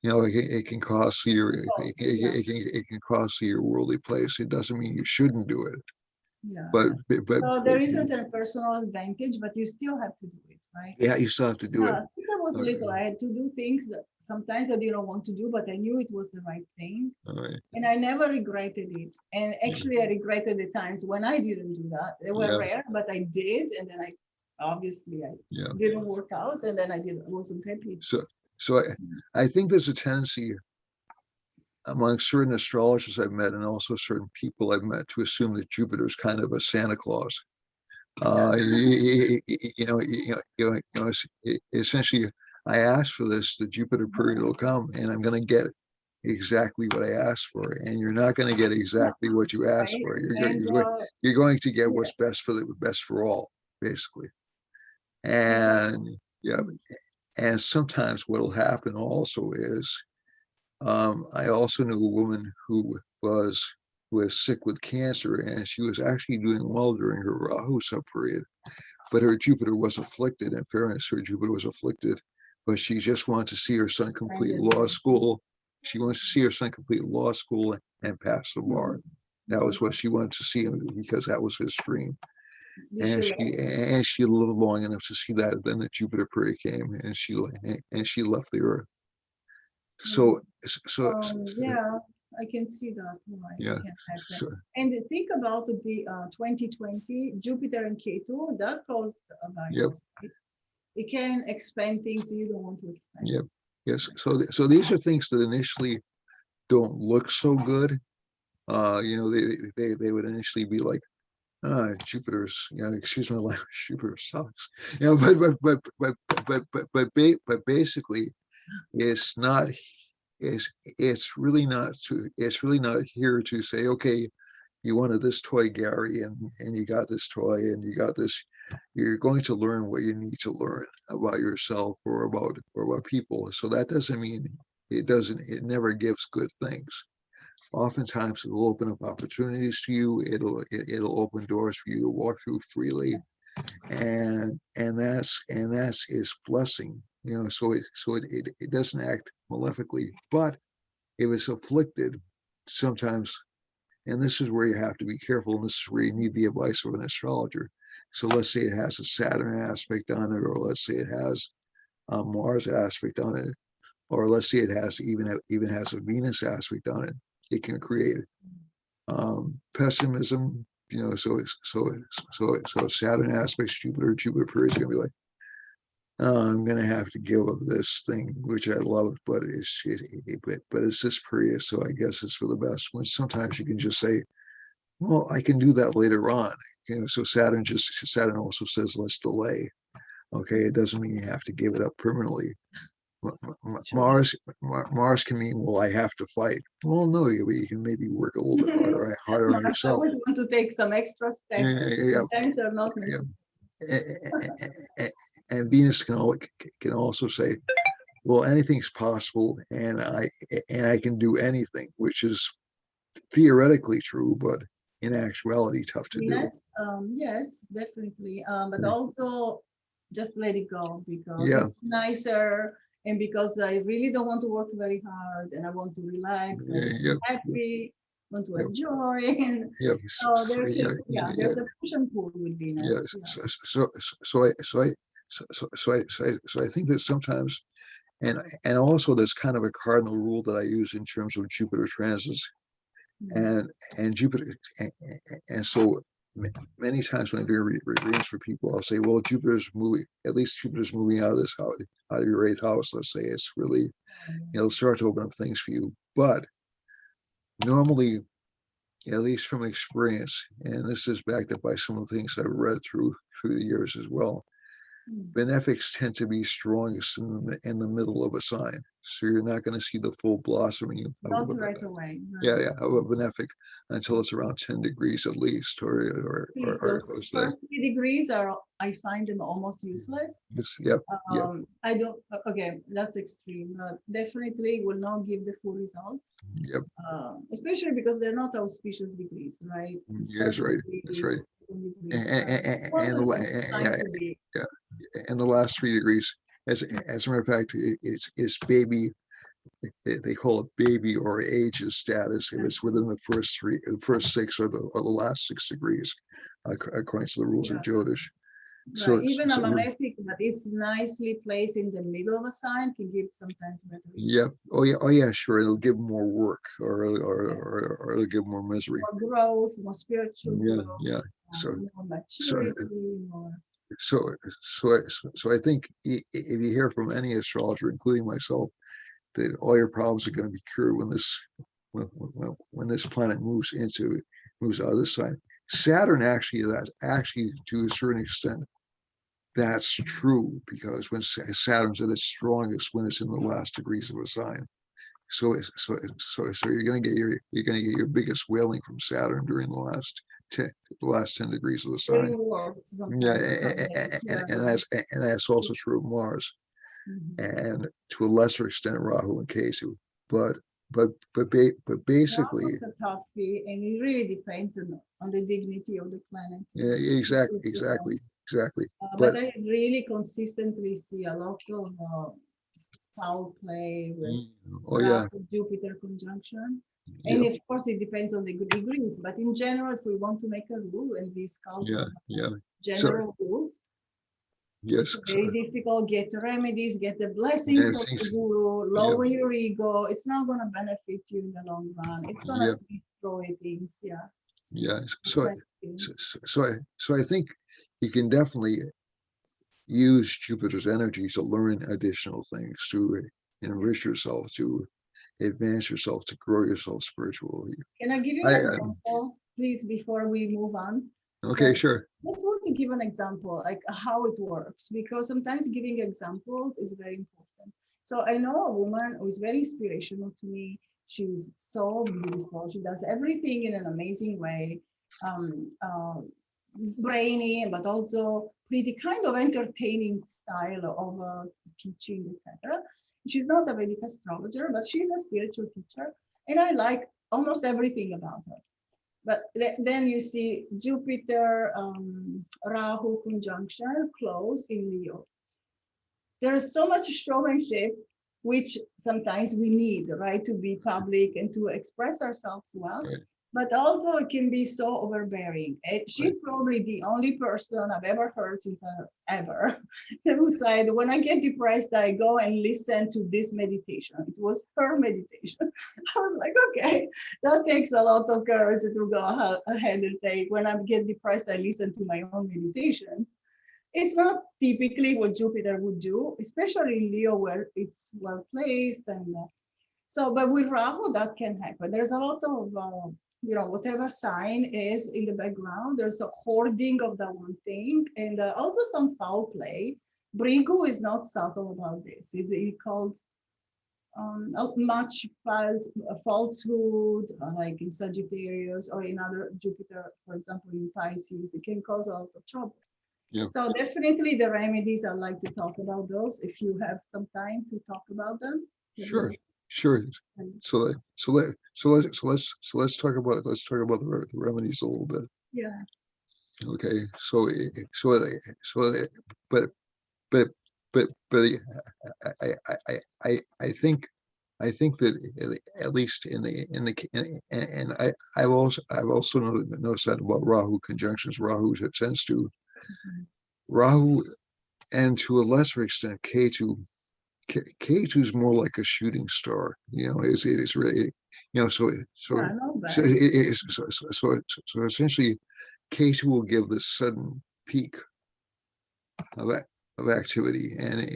You know, it can cost you Yeah, it can cost you your worldly place. It doesn't mean you shouldn't do it, yeah, but yeah. So there isn't a personal advantage, but you still have to do it, right? yeah, you still have to do it. Yeah, since I was Okay. little, I had to do things that sometimes I didn't want to do, but I knew it was the right thing. All right. And I never regretted it. And Yeah. actually, I regretted the times when I didn't do that. They were Yeah. rare, but I did. And then I obviously I Yeah. didn't work out, and then I wasn't happy. So I think there's a tendency among certain astrologers I've met and also certain people I've met to assume that Jupiter's kind of a Santa Claus. Essentially, I asked for this, the Jupiter period will come, and I'm going to get exactly what I asked for. And you're not going to get exactly what you asked Right. for. And You're going to get yeah, what's best for all, basically. yeah. And yeah, and sometimes what will happen also is I also knew a woman who was sick with cancer, and she was actually doing well during her Rahu period, but her Jupiter was afflicted. In fairness, her Jupiter was afflicted, but she just wanted to see her son complete law school. She wants to see her son complete law school and pass the bar. That was what she wanted to see him because that was his dream. And she lived long enough to see that. Then the Jupiter period came, and she left the Earth. So so, Yeah, I can see that why yeah. it can happen. So And think about the 2020 Jupiter and Ketu that caused a yep, virus. Right? It can expand things you don't want to expand. yep, yes. So these are things that initially don't look so good. They would initially be like, Jupiter's, excuse my language, Jupiter sucks. But basically, it's not. It's really not here to say, okay, you wanted this toy, Gary, and you got this toy, and you got this. You're going to learn what you need to learn about yourself or about people. So that doesn't mean it never gives good things. oftentimes it'll open up opportunities to you. It'll open doors for you to walk through freely, and that's its blessing. So it doesn't act malefically, but if it's afflicted, sometimes, and this is where you have to be careful, and this is where you need the advice of an astrologer. So let's say it has a Saturn aspect on it, or let's say it has a Mars aspect on it, or let's say it has even has a Venus aspect on it. It can create pessimism. So Saturn aspects Jupiter. Jupiter period is going to be like, oh, I'm going to have to give up this thing which I love, but it's this period, so I guess it's for the best. When sometimes you can just say, well, I can do that later on. So Saturn also says let's delay. Okay, it doesn't mean you have to give it up permanently. Mars can mean, well, I have to fight. Well, no, you can maybe work a little bit harder on I yourself. always want to take some extra steps. Yeah, Sometimes are not yeah. necessary. And Venus can also say, well, anything's possible, and I can do anything, which is theoretically true, but in actuality, tough to do. Yes, definitely. But also just let it go because Yeah, it's nicer, and because I really don't want to work very hard and I want to relax, I want to yeah, be happy, want to yeah, enjoy. And yeah. so Yeah. there's a push and pull with Yeah. Venus. Yeah. So I think that sometimes, and also there's kind of a cardinal rule that I use in terms of Jupiter transits, and Jupiter, and so many times when I do readings for people, I'll say, well, Jupiter's moving, at least Jupiter's moving out of this house, out of your eighth house. Let's say it's really, it'll start to open up things for you. But normally, at least from experience, and this is backed up by some of the things I've read through the years as well, benefics tend to be strongest in the middle of a sign. So you're not going to see the full blossoming Not right away. yeah, of a benefic until it's around 10 degrees at least, or close there. 3 degrees are, I find them almost useless. Yeah, yeah. I don't, okay, that's extreme. Definitely will not give the full results. Yep. Especially because they're not auspicious degrees, right? That's right. That's right. And the last 3 degrees, as a matter of fact, it's baby. They call it baby or ages status if it's within the first six or the last 6 degrees, according to the rules of Jyotish. So even a malefic that is nicely placed in the middle of a sign can give sometimes better results. Yeah. Oh yeah. Sure. It'll give more work, or it'll give more misery. More growth, more spiritual growth. Yeah. More maturity, more. So I think if you hear from any astrologer, including myself, that all your problems are going to be cured when this planet moves out of the sign. Saturn actually to a certain extent, that's true, because when Saturn's at its strongest when it's in the last degrees of a sign. So you're going to get your biggest wailing from Saturn during the last 10 degrees of the sign. Yeah, and that's also true of Mars, and to a lesser extent Rahu and Ketu. But basically, it's a toughie, and it really depends on the dignity of the planet. Yeah, exactly. But I really consistently see a lot of foul play with Jupiter conjunction. And of course, it depends on the degrees. But in general, if we want to make a rule, and these general rules, it's very difficult. Get the remedies, get the blessings from the guru, lower your ego. It's not going to benefit you in the long run. It's going to destroy things. So I think you can definitely use Jupiter's energy to learn additional things, to enrich yourself, to advance yourself, to grow yourself spiritually. Can I give you an example, please, before we move on? Okay, sure. I just want to give an example, like how it works, because sometimes giving examples is very important. So I know a woman who is very inspirational to me. She's so beautiful. She does everything in an amazing way, brainy, but also pretty kind of entertaining style of teaching, etc. She's not a Vedic astrologer, but she's a spiritual teacher. And I like almost everything about her. But then you see Jupiter, Rahu conjunction close in Leo. There's so much showmanship, which sometimes we need, right, to be public and to express ourselves well. Right. But also it can be so overbearing. She's probably the only person I've ever heard since ever who said, when I get depressed, I go and listen to this meditation. It was her meditation. I was like, okay, that takes a lot of courage to go ahead and say, when I get depressed, I listen to my own meditations. It's not typically what Jupiter would do, especially in Leo where it's well placed. And so, but with Rahu, that can happen. There's a lot of, whatever sign is in the background, there's a hoarding of that one thing, and also some foul play. Brigu is not subtle about this. He calls much falsehood, like in Sagittarius or in other Jupiter, for example, in Pisces, it can cause a lot of trouble. Yeah. So definitely the remedies, I'd like to talk about those if you have some time to talk about them. Sure. So let's talk about the remedies a little bit. Yeah. Okay. But I think that at least and I've also noticed that about Rahu conjunctions. Rahu tends to Rahu, and to a lesser extent Ketu. Ketu is more like a shooting star, it's really, so essentially Ketu will give this sudden peak of activity, and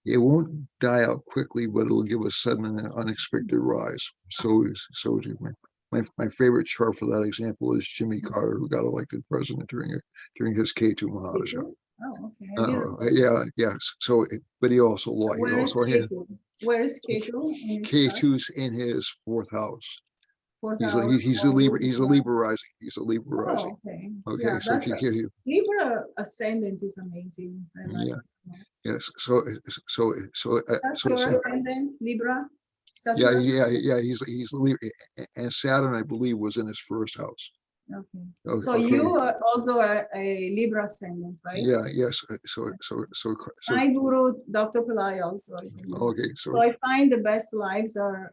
it won't die out quickly, but it'll give a sudden and unexpected rise. So my favorite chart for that example is Jimmy Carter, who got elected president during his Ketu Mahadasha. Oh, okay. Yes. So, but he also lost. Where is Ketu? Where is Ketu? Ketu's in his fourth house. He's a Libra. He's a Libra rising. Oh, okay. Okay. Yeah, So Libra ascendant is amazing. Yes. So That's your ascendant, Libra. Yeah. He's Libra, and Saturn, I believe, was in his first house. Okay. So you are also a Libra ascendant, right? Yeah. Yes. So my guru, Dr. Pillai, also is a Libra. Okay. So I find the best lives are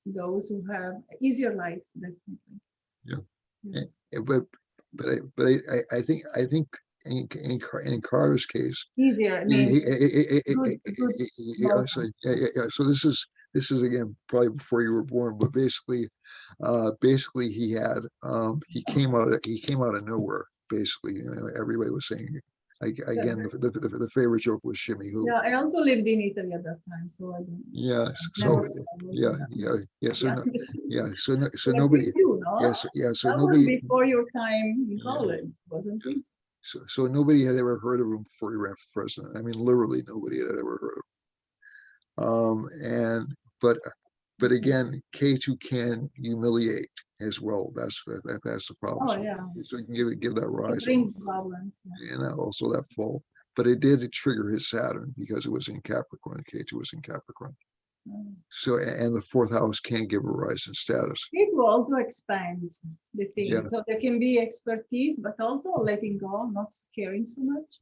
those who have easier lives, definitely. Yeah. But I think in Carter's case, easier. So this is again probably before you were born, but basically he had he came out of nowhere. Basically, everybody was saying. Again, the favorite joke was Shimmy Who. Yeah, I also lived in Italy at that time, so I don't. Yeah. So So nobody. Yes. Yeah. So that nobody. Was before your time in college, wasn't it? So nobody had ever heard of him before he ran for president. I mean, literally nobody had ever heard of him. But again, K2 can humiliate as well. That's the problem. Oh, yeah. So you can give that rise. It brings problems. Yeah. And also that fall. But it did trigger his Saturn because it was in Capricorn. K2 was in Capricorn. So, and the fourth house can give a rise in status. It will also expand the thing. Yeah. So there can be expertise, but also letting go, not caring so much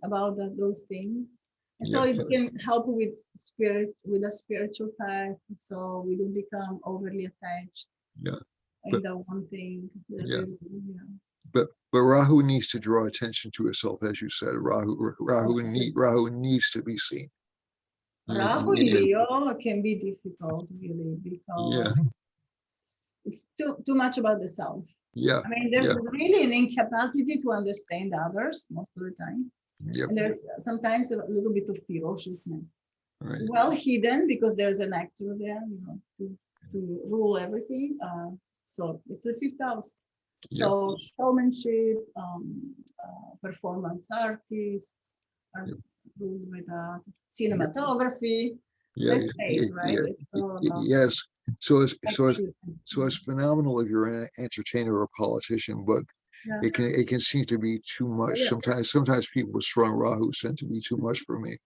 about those things. And so it can help with a spiritual path. So we don't become overly attached. Yeah. In the one thing. But Rahu needs to draw attention to itself, as you said. Rahu needs to be seen. Rahu Leo can be difficult, really, because it's too much about the self. Yeah. I mean, there's really an incapacity to understand others most of the time. Yep. And there's sometimes a little bit of ferociousness. Right. Well hidden because there's an actor there, to rule everything. So it's the fifth house. So showmanship, performance artists are ruled with that. Cinematography. Let's say, right? Yes. So it's phenomenal if you're an entertainer or a politician, but it can seem to be too much. Sometimes people with strong Rahu tend to be too much for me.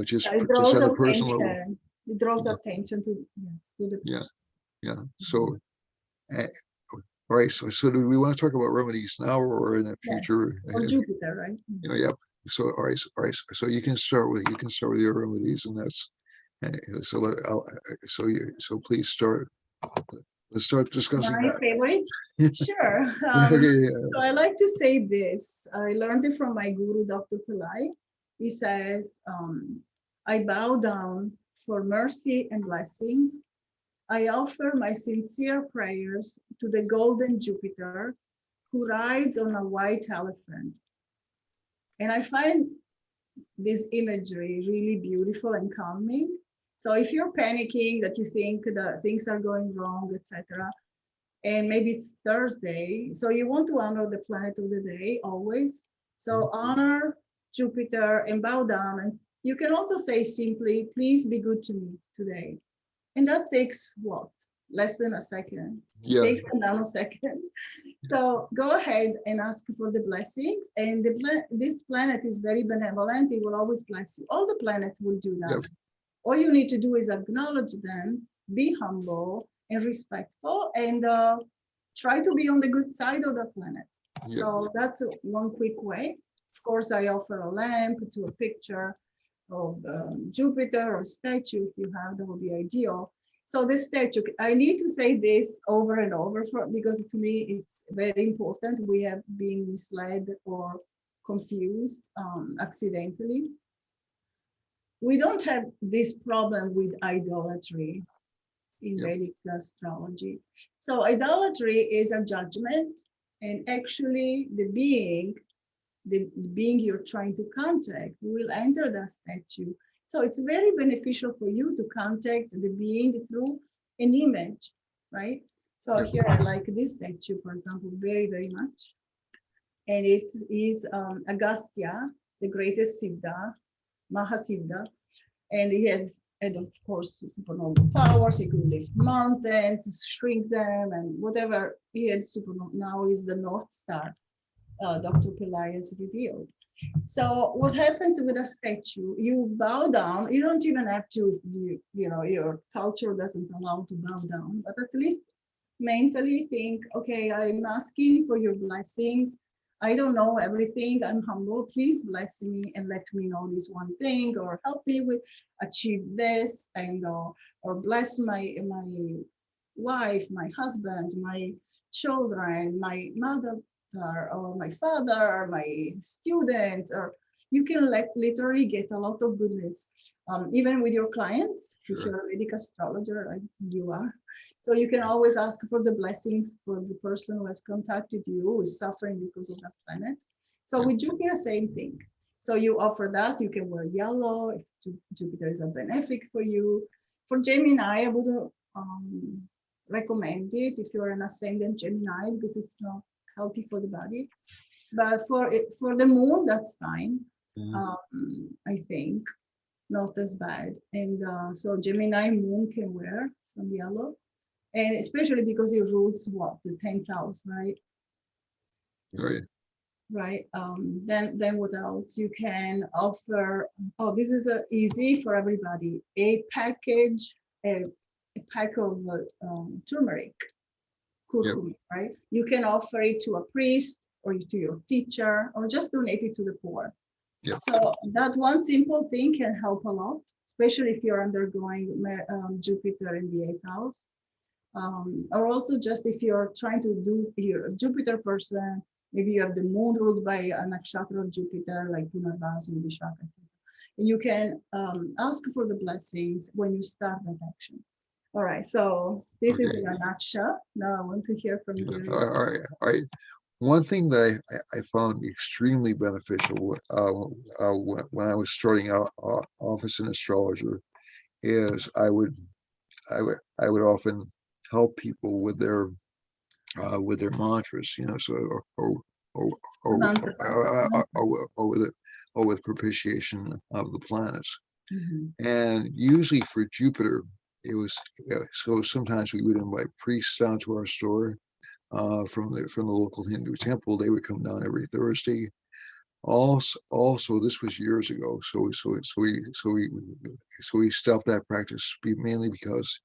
Just at a personal level. It draws Yeah. attention to, yes, to the Yeah. person. Yeah. So, uh, all right. So do we want to talk about remedies now or in the Yes, future? or Jupiter, right? Yep. So, all right. All right. So you can start with your remedies, and that's so. So please start. Let's start discussing My that. favorite? Sure. Okay. So I like to say this. I learned it from my guru, Dr. Pillai. He says, I bow down for mercy and blessings. I offer my sincere prayers to the golden Jupiter who rides on a white elephant. And I find this imagery really beautiful and calming. So if you're panicking that you think that things are going wrong, etc., and maybe it's Thursday, so you want to honor the planet of the day always. So honor Jupiter and bow down. And you can also say simply, please be good to me today. And that takes what? Less than a second. It Yeah. takes a nanosecond. So go ahead and ask for the blessings. And this planet is very benevolent. It will always bless you. All the planets will do that. Yep. All you need to do is acknowledge them, be humble and respectful, and try to be on the good side of the planet. Yep. So that's one quick way. Of course, I offer a lamp to a picture of Jupiter or statue. If you have, that would be ideal. So the statue, I need to say this over and over because to me it's very important. We have been misled or confused accidentally. We don't have this problem with idolatry in Yep. Vedic astrology. So idolatry is a judgment, and actually the being you're trying to contact will enter the statue. So it's very beneficial for you to contact the being through an image, right? So Yep. here I like this statue, for example, very, very much. And it is Agastya, the greatest Siddha, Mahasiddha, and he had of course supernova powers. He could lift mountains, shrink them, and whatever he had supernova. Now is the North Star. Dr. Pillai has revealed. So what happens with a statue? You bow down. You don't even have to. Your culture doesn't allow to bow down, but at least mentally think, okay, I'm asking for your blessings. I don't know everything. I'm humble. Please bless me and let me know this one thing, or help me with achieve this, and or bless my wife, my husband, my children, my mother, or my father, or my students, or you can literally get a lot of goodness, even with your clients. If Sure. you're a Vedic astrologer, like you are, so you can always ask for the blessings for the person who has contacted you, who is suffering because of that planet. So Yep. with Jupiter, same thing. So you offer that. You can wear yellow if Jupiter is a benefic for you. For Gemini, I would recommend it if you're an ascendant Gemini, because it's not healthy for the body. But for the moon, that's fine. I think not as bad. And so Gemini moon can wear some yellow, and especially because it rules what, the 10th house, right? Right. Right. Then what else? You can offer. Oh, this is easy for everybody. A package, a pack of turmeric, Yep. curcumin, right? You can offer it to a priest or to your teacher, or just donate it to the poor. Yep. So that one simple thing can help a lot, especially if you're undergoing Jupiter in the 8th house. Or also just if you're trying to do, you're a Jupiter person, maybe you have the moon ruled by a nakshatra of Jupiter, like Punarvas, Vishaka, etc. And you can ask for the blessings when you start that action. All right, so this is Okay. in a nutshell. Now I want to hear from Gary. All right. All right. One thing that I found extremely beneficial when I was starting out off as an astrologer is I would often help people with their mantras, you know, so or or, Mantra. or with propitiation of the planets. Mhm. And usually for Jupiter, it was so sometimes we would invite priests down to our store from the local Hindu temple. They would come down every Thursday. also, this was years ago. So we stopped that practice mainly because,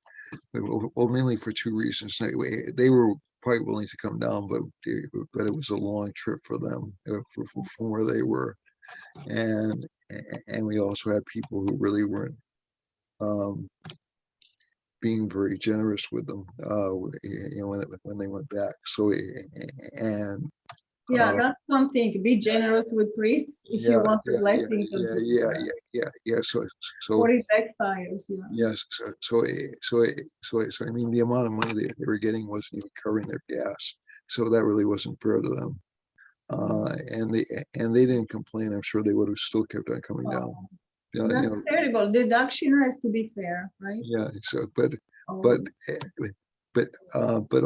well, mainly for two reasons. They were quite willing to come down, but it was a long trip for them from where they were, and and we also had people who really weren't um, being very generous with them, when they went back. So and Yeah, that's something. Be generous with priests if you yeah, want the yeah, yeah, blessings of yeah, yeah, Jupiter, yeah. So or it backfires. Yeah. yes, so I mean, the amount of money they were getting wasn't even covering their gas, so that really wasn't fair to them. And they didn't complain. I'm sure they would have still kept on coming down. Oh, Yeah, that's terrible. Deduction has to be fair, right? yeah. So, but Always. eh, but but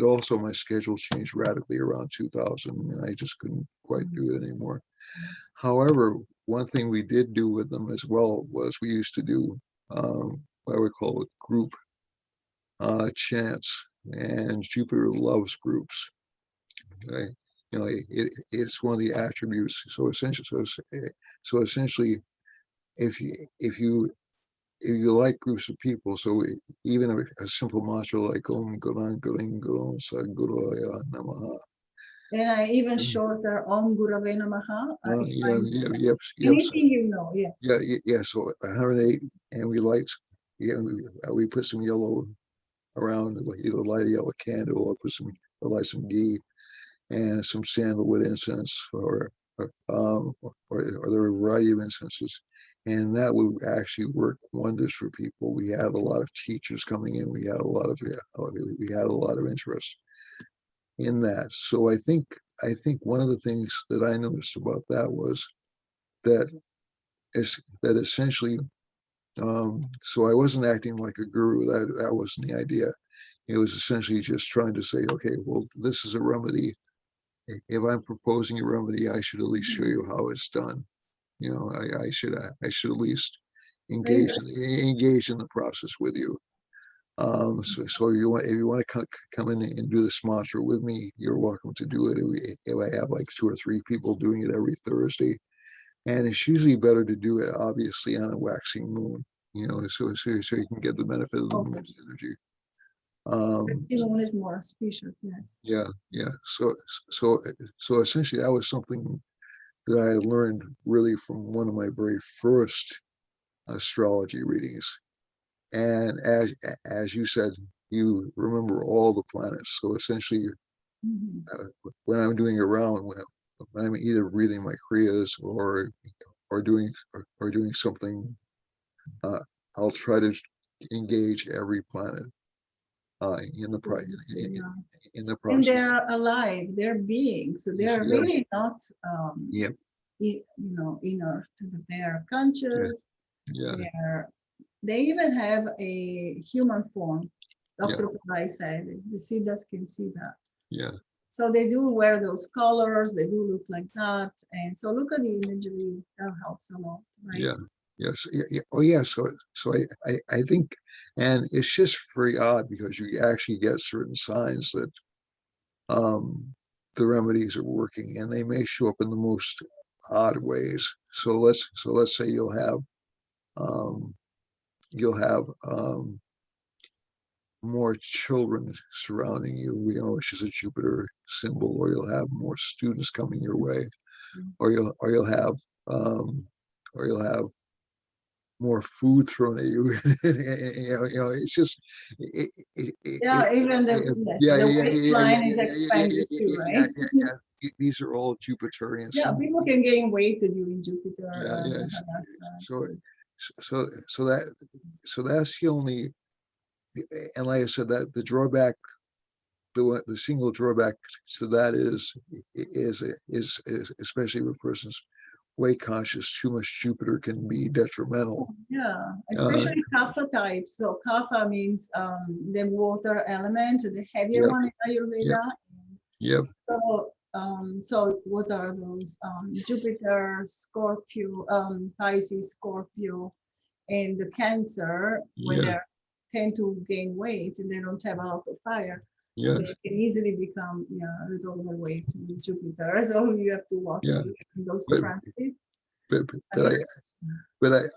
also my schedule changed radically around 2000, and I just couldn't quite do it anymore. However, one thing we did do with them as well was we used to do what we call it group chants, and Jupiter loves groups. Okay? It's one of the attributes. So essentially, if you if you if you like groups of people, so even a simple mantra like Om Guran Gurin Gurun Sadguraya Namaha. And I even shorter Om Gurave Namaha. I Yeah, find yeah, yep, yep. anything you know, yes. Yeah, yeah. So 108, and we light. Yeah, we put some yellow around, like either light a yellow candle or light some ghee and some sandalwood incense, or there are a variety of incenses, and that would actually work wonders for people. We had a lot of teachers coming in. We had a lot of interest in that. So I think one of the things that I noticed about that was that that essentially, so I wasn't acting like a guru. That wasn't the idea. It was essentially just trying to say, okay, well, this is a remedy. If I'm proposing a remedy, I should at least show you how it's done. I should at least Very engage good. engage in the process with you. So if you want to come in and do this mantra with me, you're welcome to do it. If I have like two or three people doing it every Thursday, and it's usually better to do it obviously on a waxing moon, so you can get the benefit of the Okay. moon's energy. Um, Even is more auspicious, yes. yeah, yeah. So essentially, that was something that I had learned really from one of my very first astrology readings. And as you said, you remember all the planets. So essentially, Mhm. when I'm doing a round, when I'm either reading my kriyas or doing something, uh, I'll try to engage every planet in the Absolutely, yeah. in the And process. they're alive, they're beings. So they're Yeah, really not, yeah, inert. They're yeah, conscious. yeah, They even have a human form. yeah, Dr. Pillai said, the Siddhas can see that. yeah, So they do wear those colors, they do look like that. And so look at the imagery, that helps a lot, right? yeah. Yes. Yeah, yeah. Oh, yeah. So I think, and it's just very odd because you actually get certain signs that um, the remedies are working, and they may show up in the most odd ways. So let's say um, you'll have more children surrounding you, which is a Jupiter symbol, or you'll have more students coming your way, or you'll have um, or you'll have more food thrown at you. It's just, Yeah, even the yes, yeah, the yeah, yeah, yeah, waistline is yeah, yeah, expanded too, yeah, right? yeah, yeah. These are all Jupiterian Yeah, symbols. people can gain weight during Jupiter. Yeah, yeah. So, So so, so that, so that's the only, and like I said, that the drawback, the single drawback to that is especially with persons weight conscious, too much Jupiter can be detrimental. yeah, Uh, especially kapha type. So kapha means the water element, the heavier yep, one in yep, Ayurveda. yep, So what are those? Jupiter, Scorpio, Pisces, Scorpio, and the Cancer when yeah, they tend to gain weight and they don't have a lot of fire. Yes. they can easily become a little overweight with Jupiter. So you have to watch Yeah. those But transits. but I but mean,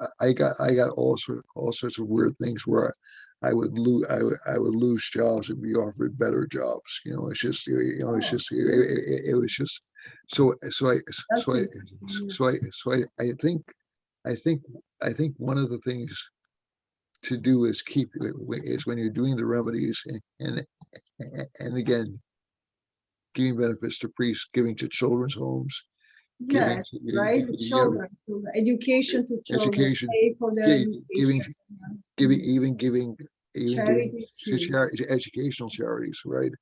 I got all sorts of weird things where I would lose jobs and be offered better jobs. It's just it's oh, just really? it was just so so I That's so I interesting. so I think I think one of the things to do is when you're doing the remedies and again giving benefits to priests, giving to children's homes, giving Yes, to right. The children, education to children, education, pay for their giving education. giving Mhm. even giving Charity is to huge. educational charities, right?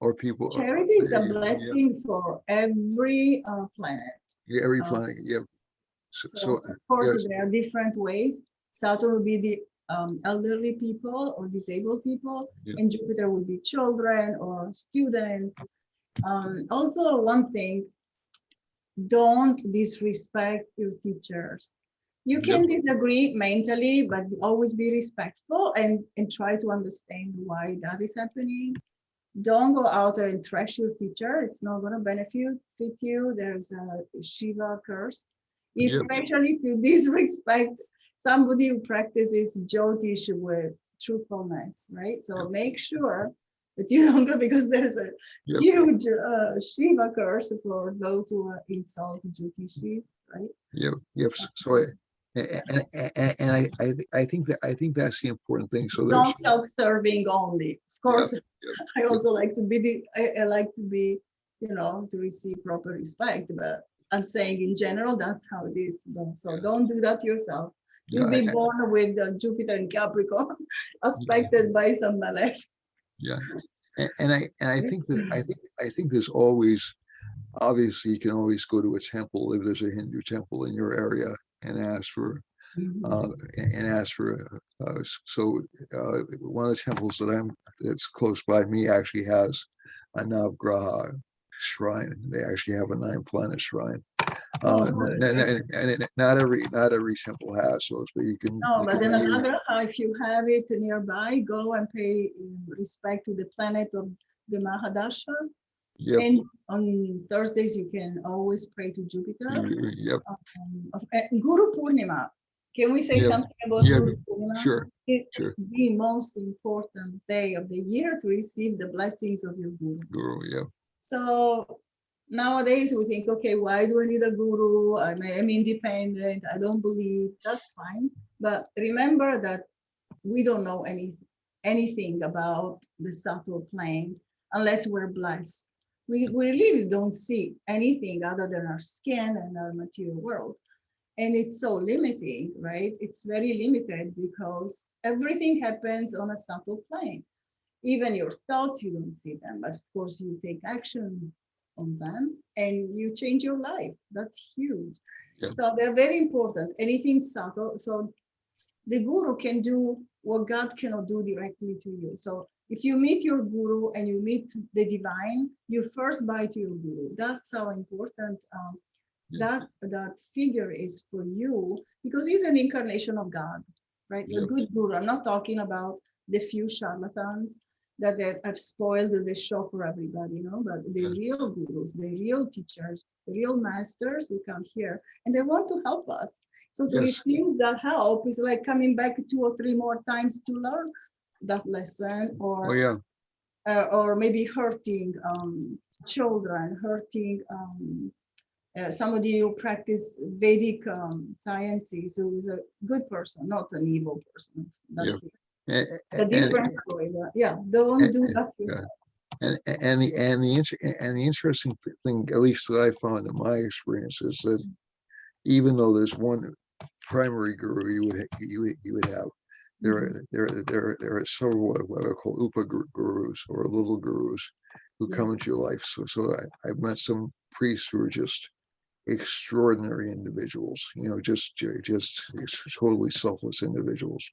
Or people, Charity is a yeah, blessing for every planet. yeah, every Uh, planet, yeah. So so, of course, yes, there are different ways. Saturn will be the elderly people or disabled people, yeah, and Jupiter will be children or students. Also, one thing, don't disrespect your teachers. You yep, can disagree mentally, but always be respectful and try to understand why that is happening. Don't go out and trash your teacher. It's not going to benefit you. There's a Shiva curse, yep, especially if you disrespect somebody who practices Jyotish with truthfulness, right? yep, So make sure that you don't go because there's a yep, huge Shiva curse for those who insult Jyotishis, right? yep, yep. So I think that's the important thing. So there's, Not self-serving only. Of yep, course, yep, I yep, also like to be I like to be, to receive proper respect, but I'm saying in general, that's how it is. So yeah, don't do that yourself. yeah, You'll be born with Jupiter in Capricorn, aspected by some Malek. yeah. And I think that I think there's always, obviously you can always go to a temple if there's a Hindu temple in your area and ask for uh, and ask for so one of the temples that's close by me actually has a Navgraha shrine. They actually have a 9 planet shrine. Oh, And not every temple has those, but you can no, you but can then you, another, if you have it nearby, go and pay respect to the planet of the Mahadasha. yep, And on Thursdays, you can always pray to Jupiter. yep, Guru Purnima. Can we say yep, something about yep, Guru Purnima? sure, It's sure, the most important day of the year to receive the blessings of your Guru. guru, yep, So nowadays we think, okay, why do I need a guru? I'm independent. I don't believe. That's fine. But remember that we don't know anything about the subtle plane unless we're blessed. We really don't see anything other than our skin and our material world. And it's so limiting, right? It's very limited because everything happens on a subtle plane. Even your thoughts, you don't see them, but of course you take action on them and you change your life. That's huge. yep, So they're very important. Anything subtle. So the guru can do what God cannot do directly to you. So if you meet your guru and you meet the divine, you first bow to your guru. That's how important yep, that figure is for you because he's an incarnation of God, right? A yep, good guru. I'm not talking about the few charlatans that have spoiled the show for everybody, but the yeah, real gurus, the real teachers, the real masters who come here and they want to help us. So to yes, refuse that help is like coming back 2 or 3 more times to learn that lesson, oh yeah, or maybe hurting children, hurting somebody who practice Vedic sciences, who is a good person, not an evil person. That's yep, and a and, different story. Yeah, don't and, do that yeah. yourself. And the interesting thing, at least that I found in my experience, is that even though there's one primary guru you would have, Mhm. there are several what are called upa gurus or little gurus who Yeah. come into your life. So I've met some priests who are just extraordinary individuals, just totally selfless individuals,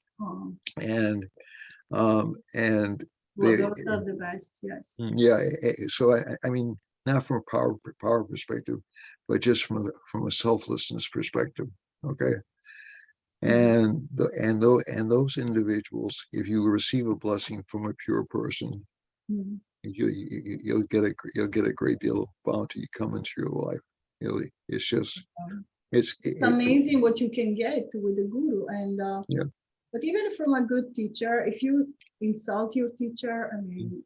Um, and well, they those are the best. Yes. yeah. So I mean, not from a power perspective, but just from a selflessness perspective. Okay, Mhm. and those individuals, if you receive a blessing from a pure person, Mhm. you'll get a great deal of bounty come into your life. Really, it's just It's amazing what you can get with a guru. And yeah, but even from a good teacher, if you insult your teacher, I mean,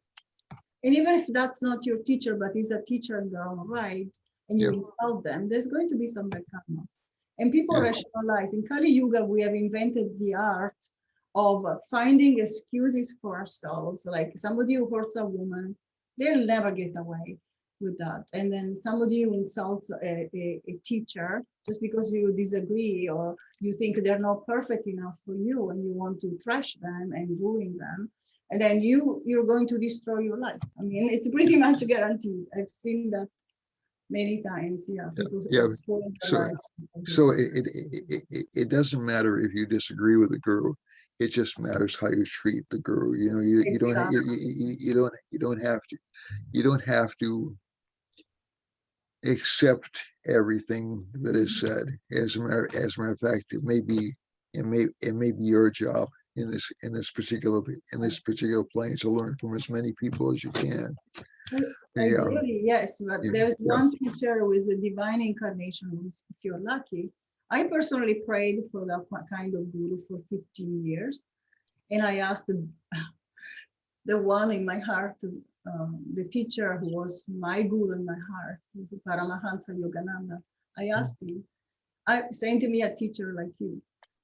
and even if that's not your teacher, but is a teacher in their own right, and you yeah, insult them, there's going to be some bad karma. And people yeah, rationalize. In Kali Yuga, we have invented the art of finding excuses for ourselves. Like somebody who hurts a woman, they'll never get away with that. And then somebody who insults a teacher just because you disagree or you think they're not perfect enough for you and you want to trash them and ruin them. And then you're going to destroy your life. I mean, it's pretty much guaranteed. I've seen that many times. Yeah, people yeah. spoil their So lives. so it doesn't matter if you disagree with the guru. It just matters how you treat the guru. You know, you don't Exactly. you don't have to you don't have to accept everything that is said. As a matter of fact, it may be your job in this particular plane to learn from as many people as you can. Yeah, Ideally, yes, but yeah, there's yeah, one teacher with the divine incarnation, if you're lucky. I personally prayed for that kind of guru for 15 years. And I asked the one in my heart, the teacher who was my guru in my heart, was Paramahansa Yogananda. I asked him, I sent me a teacher like you.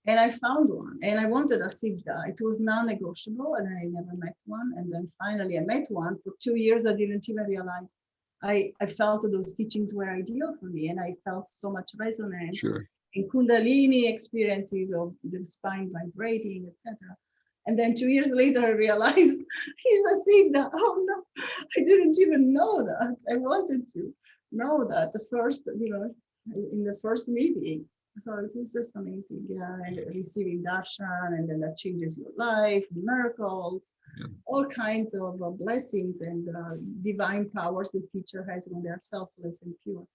And I found one and I wanted a Siddha. It was non-negotiable and I never met one. And then finally I met one. For 2 years, I didn't even realize I felt those teachings were ideal for me. And I felt so much resonance sure, in Kundalini experiences of the spine vibrating, etc. And then 2 years later, I realized he's a Siddha. Oh no, I didn't even know that. I wanted to know that the first, in the first meeting. So it was just amazing. Yeah, and receiving darshan, and then that changes your life, miracles, yeah, all kinds of blessings and divine powers the teacher has when they're selfless and pure.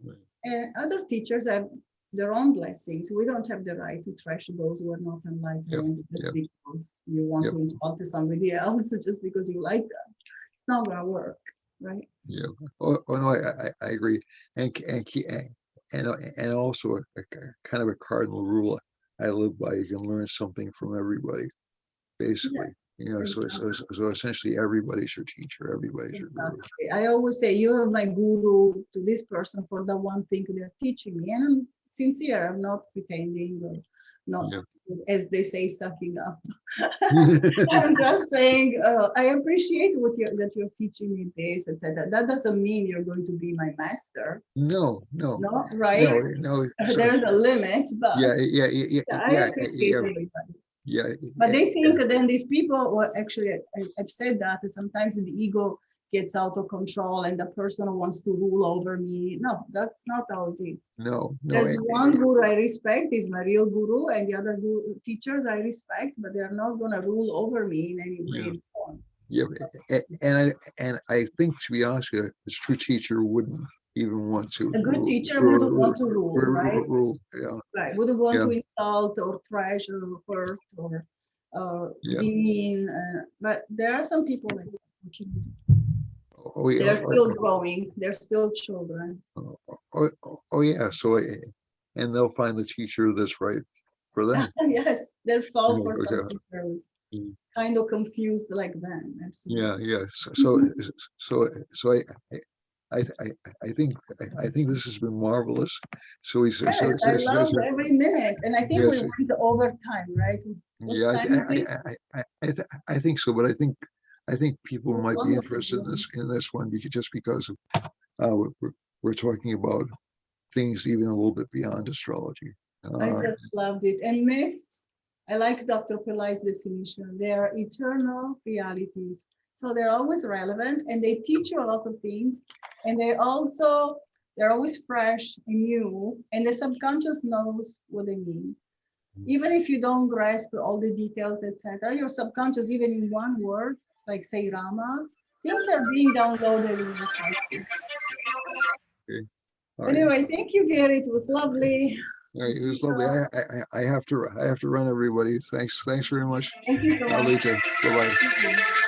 right. And other teachers have their own blessings. We don't have the right to trash those who are not Yep, enlightened just yep, because you want yep, to insult somebody else, just because you like them. It's not going to work, right? yep. Oh no, I agree. And and also kind of a cardinal rule I live by. You can learn something from everybody, Yeah, basically. You know, exactly. so essentially everybody's your teacher, everybody's your guru. Exactly. I always say you're my guru to this person for the one thing they're teaching me. And I'm sincere, I'm not pretending or not, Yeah. as they say, sucking up. I'm just saying, I appreciate that you're teaching me this, etc. That doesn't mean you're going to be my master. No, no, No, right? no, no. So There's a limit, but I appreciate yeah, everybody. yeah, But yeah, they think yeah. that then these people, well, actually, I've said that sometimes the ego gets out of control and the person wants to rule over me. No, that's not how it is. No, no. There's one guru I respect, is my real guru, and the other teachers I respect, but they're not going to rule over me in any way Yeah, and form. yeah. And I think, to be honest with you, a true teacher wouldn't even want to A good teacher wouldn't want to rule, right? rule. Yeah, Right. Wouldn't want yeah, to insult or trash or hurt or yeah. demean. But there are some people like Oh yeah. they're still growing. They're still children. Oh yeah. So, and they'll find the teacher that's right for them. Yes, they'll fall for some Yeah. teachers Mm. kind of confused like them. Absolutely. Yeah, yeah. So I think this has been marvelous. So we Yes, I love every minute, and I think we yes, went over time, right? What yeah. time is it? I think so, but I think It people was might be wonderful. interested in this one because just because of we're talking about things even a little bit beyond astrology. I just loved it. And myths, I like Dr. Pillai's definition. They are eternal realities. So they're always relevant and they teach you a lot of things. And they're always fresh and new. And the subconscious knows what they mean. Even if you don't grasp all the details, etc., your subconscious, even in one word, like say Rama, things are being downloaded in your psyche. Okay. All right. Anyway, thank you, Gary. It was lovely. All right. It was lovely. I have to run, everybody. Thanks very much. Thank you so much. Lalitha. Bye bye.